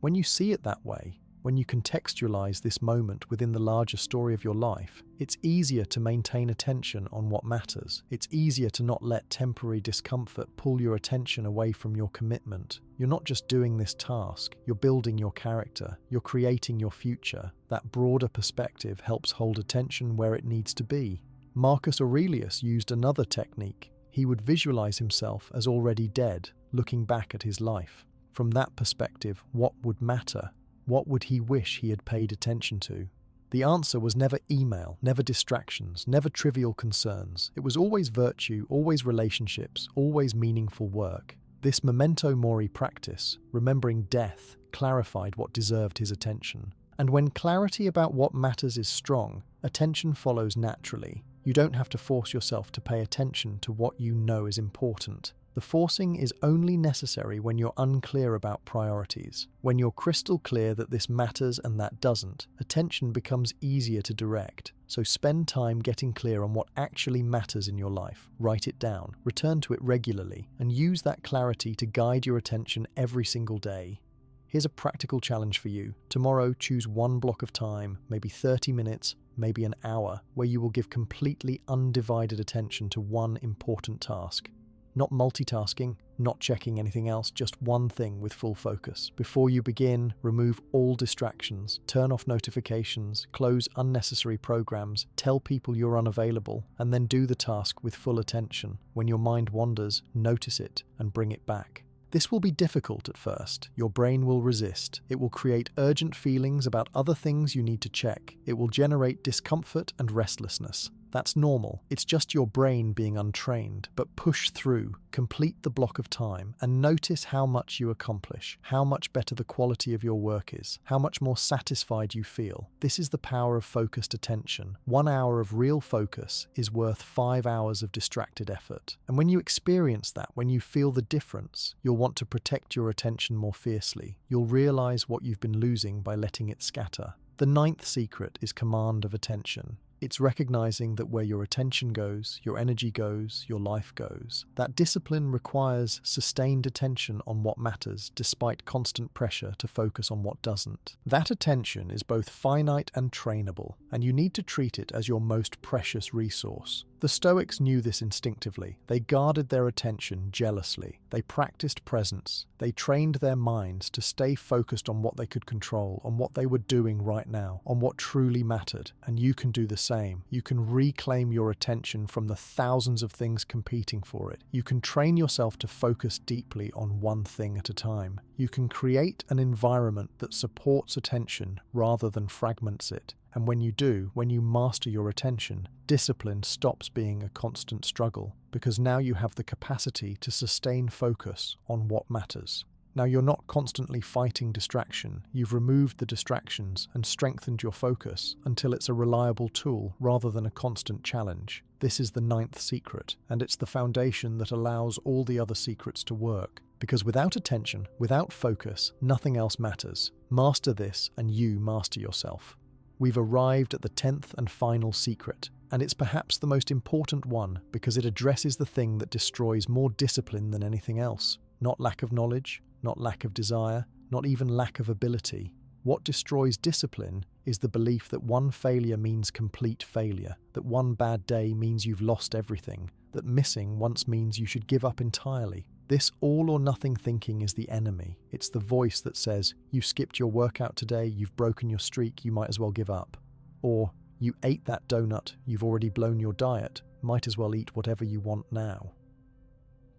When you see it that way, when you contextualize this moment within the larger story of your life, it's easier to maintain attention on what matters. It's easier to not let temporary discomfort pull your attention away from your commitment. You're not just doing this task, you're building your character, you're creating your future. That broader perspective helps hold attention where it needs to be. Marcus Aurelius used another technique. He would visualize himself as already dead, looking back at his life. From that perspective, what would matter? What would he wish he had paid attention to? The answer was never email, never distractions, never trivial concerns. It was always virtue, always relationships, always meaningful work. This memento mori practice, remembering death, clarified what deserved his attention. And when clarity about what matters is strong, attention follows naturally. You don't have to force yourself to pay attention to what you know is important. The forcing is only necessary when you're unclear about priorities. When you're crystal clear that this matters and that doesn't, attention becomes easier to direct. So spend time getting clear on what actually matters in your life. Write it down, return to it regularly, and use that clarity to guide your attention every single day. Here's a practical challenge for you. Tomorrow, choose one block of time, maybe 30 minutes, maybe an hour, where you will give completely undivided attention to one important task. Not multitasking, not checking anything else, just one thing with full focus. Before you begin, remove all distractions, turn off notifications, close unnecessary programs, tell people you're unavailable, and then do the task with full attention. When your mind wanders, notice it and bring it back. This will be difficult at first. Your brain will resist. It will create urgent feelings about other things you need to check. It will generate discomfort and restlessness. That's normal. It's just your brain being untrained. But push through, complete the block of time, and notice how much you accomplish, how much better the quality of your work is, how much more satisfied you feel. This is the power of focused attention. 1 hour of real focus is worth 5 hours of distracted effort. And when you experience that, when you feel the difference, you'll want to protect your attention more fiercely. You'll realize what you've been losing by letting it scatter. The 9th secret is command of attention. It's recognizing that where your attention goes, your energy goes, your life goes. That discipline requires sustained attention on what matters, despite constant pressure to focus on what doesn't. That attention is both finite and trainable, and you need to treat it as your most precious resource. The Stoics knew this instinctively. They guarded their attention jealously. They practiced presence. They trained their minds to stay focused on what they could control, on what they were doing right now, on what truly mattered. And you can do the same. You can reclaim your attention from the thousands of things competing for it. You can train yourself to focus deeply on one thing at a time. You can create an environment that supports attention rather than fragments it. And when you do, when you master your attention, discipline stops being a constant struggle, because now you have the capacity to sustain focus on what matters. Now you're not constantly fighting distraction. You've removed the distractions and strengthened your focus until it's a reliable tool rather than a constant challenge. This is the 9th secret, and it's the foundation that allows all the other secrets to work. Because without attention, without focus, nothing else matters. Master this and you master yourself. We've arrived at the 10th and final secret, and it's perhaps the most important one because it addresses the thing that destroys more discipline than anything else. Not lack of knowledge, not lack of desire, not even lack of ability. What destroys discipline is the belief that one failure means complete failure, that one bad day means you've lost everything, that missing once means you should give up entirely. This all-or-nothing thinking is the enemy. It's the voice that says, you skipped your workout today, you've broken your streak, you might as well give up. Or, you ate that donut, you've already blown your diet, might as well eat whatever you want now.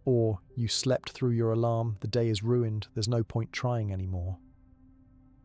Or, you slept through your alarm, the day is ruined, there's no point trying anymore.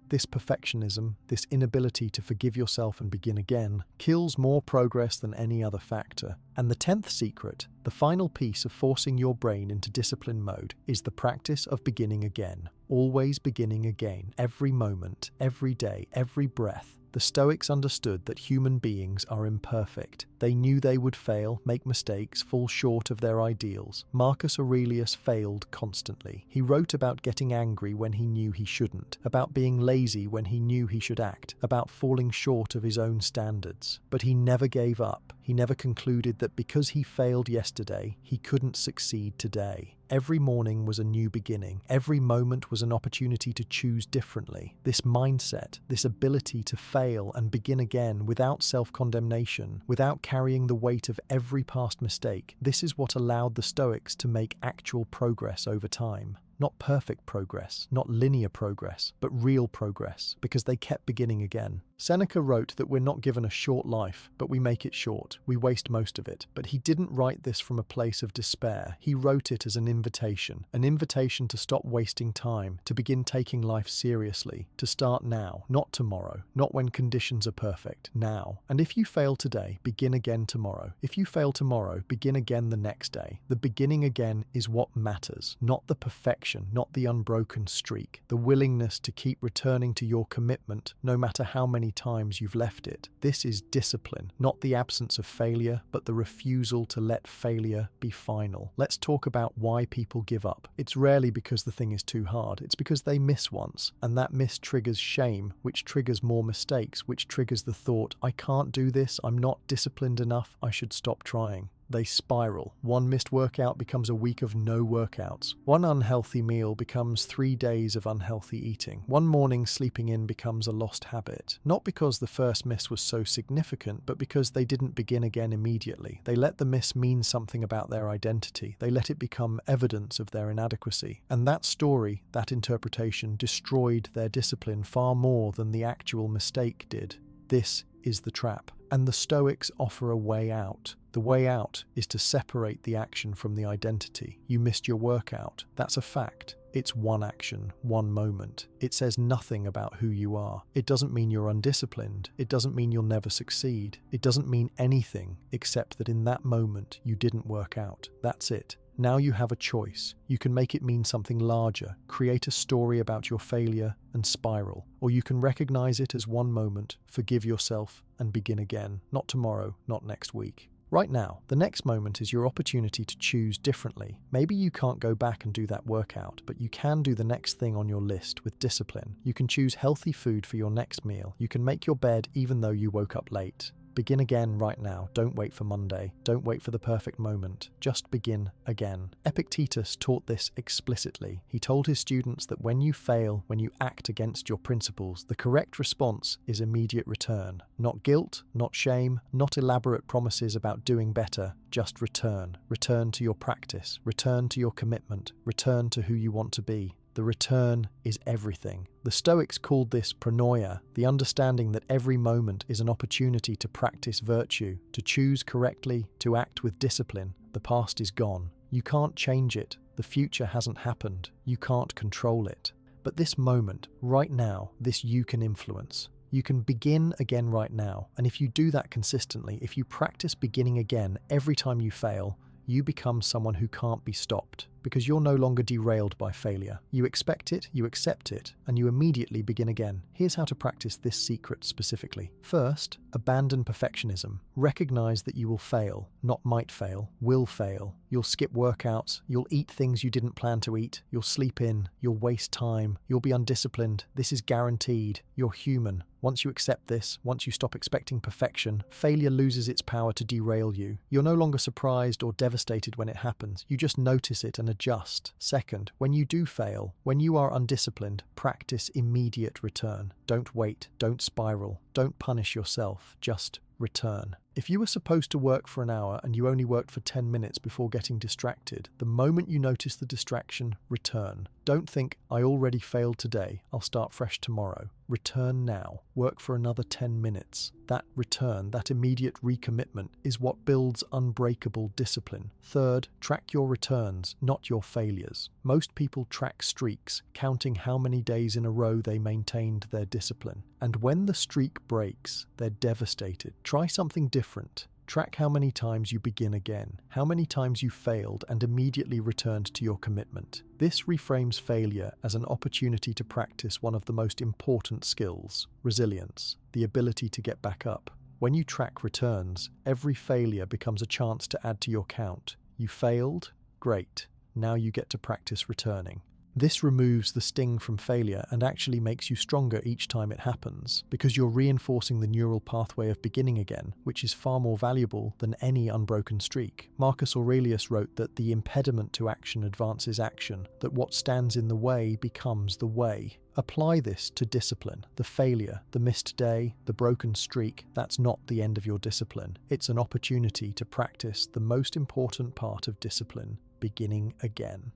This perfectionism, this inability to forgive yourself and begin again, kills more progress than any other factor. And the 10th secret, the final piece of forcing your brain into discipline mode, is the practice of beginning again. Always beginning again, every moment, every day, every breath. The Stoics understood that human beings are imperfect. They knew they would fail, make mistakes, fall short of their ideals. Marcus Aurelius failed constantly. He wrote about getting angry when he knew he shouldn't, about being lazy when he knew he should act, about falling short of his own standards. But he never gave up. He never concluded that because he failed yesterday, he couldn't succeed today. Every morning was a new beginning. Every moment was an opportunity to choose differently. This mindset, this ability to fail and begin again without self-condemnation, without carrying the weight of every past mistake, this is what allowed the Stoics to make actual progress over time. Not perfect progress, not linear progress, but real progress, because they kept beginning again. Seneca wrote that we're not given a short life, but we make it short. We waste most of it. But he didn't write this from a place of despair. He wrote it as an invitation to stop wasting time, to begin taking life seriously, to start now, not tomorrow, not when conditions are perfect, now. And if you fail today, begin again tomorrow. If you fail tomorrow, begin again the next day. The beginning again is what matters, not the perfection, not the unbroken streak, the willingness to keep returning to your commitment, no matter how many times you've left it. This is discipline, not the absence of failure, but the refusal to let failure be final. Let's talk about why people give up. It's rarely because the thing is too hard. It's because they miss once, and that miss triggers shame, which triggers more mistakes, which triggers the thought, I can't do this, I'm not disciplined enough, I should stop trying. They spiral. One missed workout becomes a week of no workouts. One unhealthy meal becomes 3 days of unhealthy eating. One morning sleeping in becomes a lost habit. Not because the first miss was so significant, but because they didn't begin again immediately. They let the miss mean something about their identity. They let it become evidence of their inadequacy. And that story, that interpretation, destroyed their discipline far more than the actual mistake did. This is the trap. And the Stoics offer a way out. The way out is to separate the action from the identity. You missed your workout. That's a fact. It's one action, one moment. It says nothing about who you are. It doesn't mean you're undisciplined. It doesn't mean you'll never succeed. It doesn't mean anything except that in that moment you didn't work out. That's it. Now you have a choice. You can make it mean something larger, create a story about your failure and spiral, or you can recognize it as one moment, forgive yourself, and begin again. Not tomorrow, not next week. Right now, the next moment is your opportunity to choose differently. Maybe you can't go back and do that workout, but you can do the next thing on your list with discipline. You can choose healthy food for your next meal. You can make your bed even though you woke up late. Begin again right now. Don't wait for Monday. Don't wait for the perfect moment. Just begin again. Epictetus taught this explicitly. He told his students that when you fail, when you act against your principles, the correct response is immediate return. Not guilt, not shame, not elaborate promises about doing better. Just return. Return to your practice. Return to your commitment. Return to who you want to be. The return is everything. The Stoics called this pronoia, the understanding that every moment is an opportunity to practice virtue, to choose correctly, to act with discipline. The past is gone. You can't change it. The future hasn't happened. You can't control it. But this moment, right now, this you can influence. You can begin again right now. And if you do that consistently, if you practice beginning again every time you fail, you become someone who can't be stopped, because you're no longer derailed by failure. You expect it, you accept it, and you immediately begin again. Here's how to practice this secret specifically. First, abandon perfectionism. Recognize that you will fail, not might fail, will fail. You'll skip workouts, you'll eat things you didn't plan to eat, you'll sleep in, you'll waste time, you'll be undisciplined. This is guaranteed. You're human. Once you accept this, once you stop expecting perfection, failure loses its power to derail you. You're no longer surprised or devastated when it happens. You just notice it and adjust. Second, when you do fail, when you are undisciplined, practice immediate return. Don't wait, don't spiral, don't punish yourself, just return. If you were supposed to work for an hour and you only worked for 10 minutes before getting distracted, the moment you notice the distraction, return. Don't think, I already failed today, I'll start fresh tomorrow. Return now. Work for another 10 minutes. That return, that immediate recommitment, is what builds unbreakable discipline. Third, track your returns, not your failures. Most people track streaks, counting how many days in a row they maintained their discipline. And when the streak breaks, they're devastated. Try something different. Track how many times you begin again, how many times you failed and immediately returned to your commitment. This reframes failure as an opportunity to practice one of the most important skills, resilience, the ability to get back up. When you track returns, every failure becomes a chance to add to your count. You failed? Great. Now you get to practice returning. This removes the sting from failure and actually makes you stronger each time it happens, because you're reinforcing the neural pathway of beginning again, which is far more valuable than any unbroken streak. Marcus Aurelius wrote that the impediment to action advances action, that what stands in the way becomes the way. Apply this to discipline. The failure, the missed day, the broken streak, that's not the end of your discipline. It's an opportunity to practice the most important part of discipline, beginning again.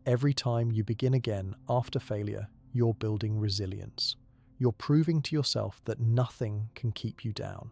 Every time you begin again after failure, you're building resilience. You're proving to yourself that nothing can keep you down.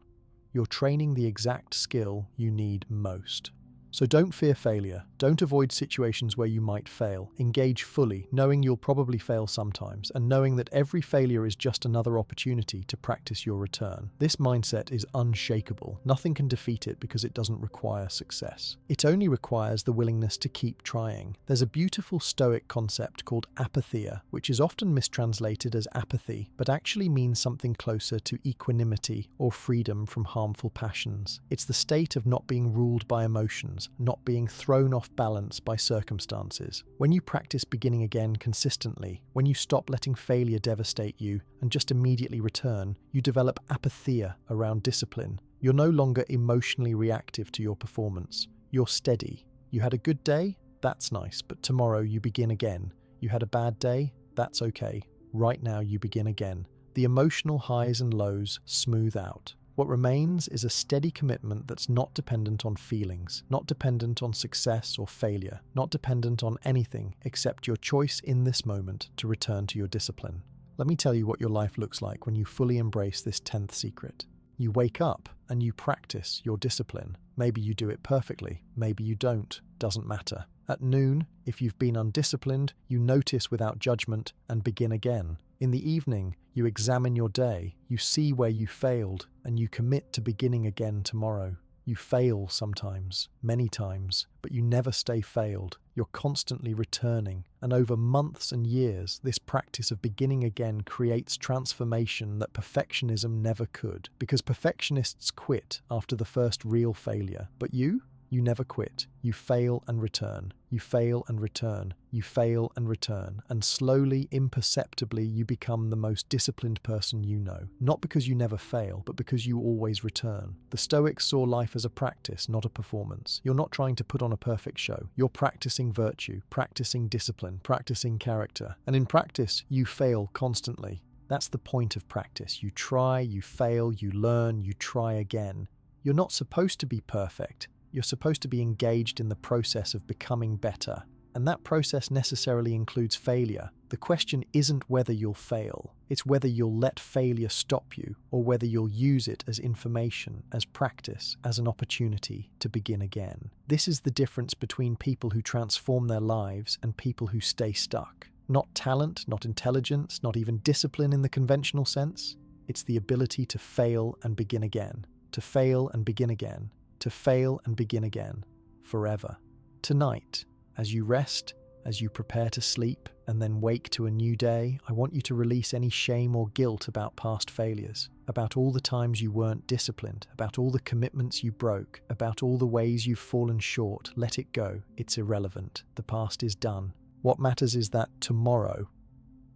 You're training the exact skill you need most. So don't fear failure. Don't avoid situations where you might fail. Engage fully, knowing you'll probably fail sometimes, and knowing that every failure is just another opportunity to practice your return. This mindset is unshakable. Nothing can defeat it because it doesn't require success. It only requires the willingness to keep trying. There's a beautiful Stoic concept called apatheia, which is often mistranslated as apathy, but actually means something closer to equanimity or freedom from harmful passions. It's the state of not being ruled by emotions, not being thrown off balance by circumstances. When you practice beginning again consistently, when you stop letting failure devastate you and just immediately return, you develop apatheia around discipline. You're no longer emotionally reactive to your performance. You're steady. You had a good day? That's nice, but tomorrow you begin again. You had a bad day? That's okay. Right now you begin again. The emotional highs and lows smooth out. What remains is a steady commitment that's not dependent on feelings, not dependent on success or failure, not dependent on anything except your choice in this moment to return to your discipline. Let me tell you what your life looks like when you fully embrace this 10th secret. You wake up and you practice your discipline. Maybe you do it perfectly, maybe you don't, doesn't matter. At noon, if you've been undisciplined, you notice without judgment and begin again. In the evening, you examine your day, you see where you failed, and you commit to beginning again tomorrow. You fail sometimes, many times, but you never stay failed. You're constantly returning, and over months and years, this practice of beginning again creates transformation that perfectionism never could, because perfectionists quit after the first real failure. But you never quit. You fail and return. You fail and return. You fail and return. And slowly, imperceptibly, you become the most disciplined person you know. Not because you never fail, but because you always return. The Stoics saw life as a practice, not a performance. You're not trying to put on a perfect show. You're practicing virtue, practicing discipline, practicing character. And in practice, you fail constantly. That's the point of practice. You try, you fail, you learn, you try again. You're not supposed to be perfect. You're supposed to be engaged in the process of becoming better, and that process necessarily includes failure. The question isn't whether you'll fail, it's whether you'll let failure stop you, or whether you'll use it as information, as practice, as an opportunity to begin again. This is the difference between people who transform their lives and people who stay stuck. Not talent, not intelligence, not even discipline in the conventional sense. It's the ability to fail and begin again, to fail and begin again, to fail and begin again, forever. Tonight, as you rest, as you prepare to sleep, and then wake to a new day, I want you to release any shame or guilt about past failures, about all the times you weren't disciplined, about all the commitments you broke, about all the ways you've fallen short. Let it go. It's irrelevant. The past is done. What matters is that tomorrow,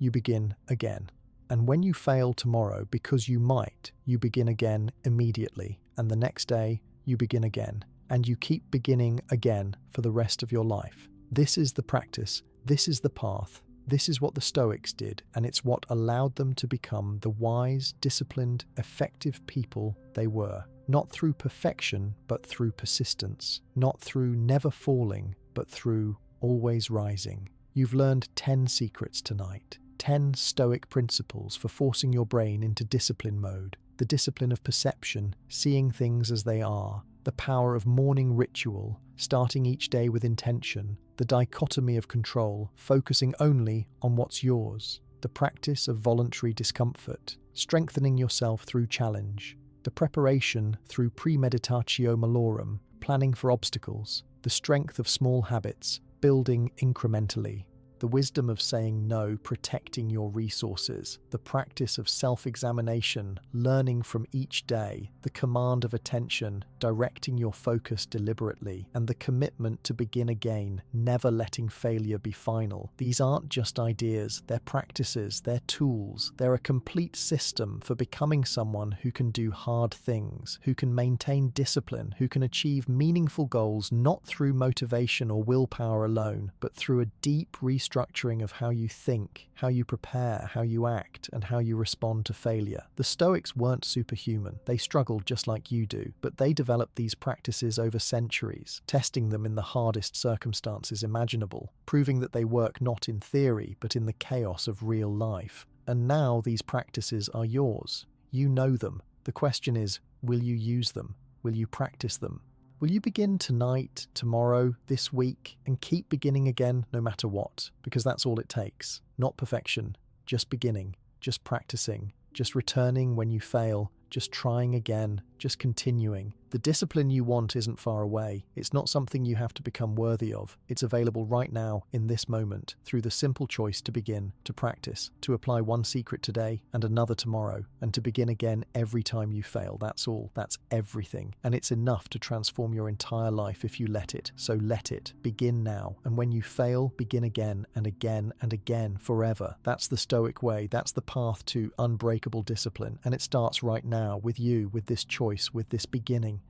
you begin again. And when you fail tomorrow, because you might, you begin again immediately, and the next day, you begin again, and you keep beginning again for the rest of your life. This is the practice, this is the path, this is what the Stoics did, and it's what allowed them to become the wise, disciplined, effective people they were. Not through perfection, but through persistence. Not through never falling, but through always rising. You've learned 10 secrets tonight. 10 Stoic principles for forcing your brain into discipline mode. The discipline of perception, seeing things as they are. The power of morning ritual, starting each day with intention. The dichotomy of control, focusing only on what's yours. The practice of voluntary discomfort, strengthening yourself through challenge. The preparation through premeditatio malorum, planning for obstacles. The strength of small habits, building incrementally. The wisdom of saying no, protecting your resources. The practice of self-examination, learning from each day. The command of attention, directing your focus deliberately. And the commitment to begin again, never letting failure be final. These aren't just ideas, they're practices, they're tools. They're a complete system for becoming someone who can do hard things, who can maintain discipline, who can achieve meaningful goals not through motivation or willpower alone, but through a deep restructuring of how you think, how you prepare, how you act, and how you respond to failure. The Stoics weren't superhuman. They struggled just like you do, but they developed these practices over centuries, testing them in the hardest circumstances imaginable, proving that they work not in theory, but in the chaos of real life. And now these practices are yours. You know them. The question is, will you use them? Will you practice them? Will you begin tonight, tomorrow, this week, and keep beginning again no matter what? Because that's all it takes. Not perfection, just beginning, just practicing, just returning when you fail, just trying again, just continuing. The discipline you want isn't far away. It's not something you have to become worthy of. It's available right now, in this moment, through the simple choice to begin, to practice, to apply one secret today and another tomorrow, and to begin again every time you fail. That's all. That's everything. And it's enough to transform your entire life if you let it. So let it. Begin now. And when you fail, begin again and again and again, forever. That's the Stoic way. That's the path to unbreakable discipline. And it starts right now with you, with this choice, with this beginning.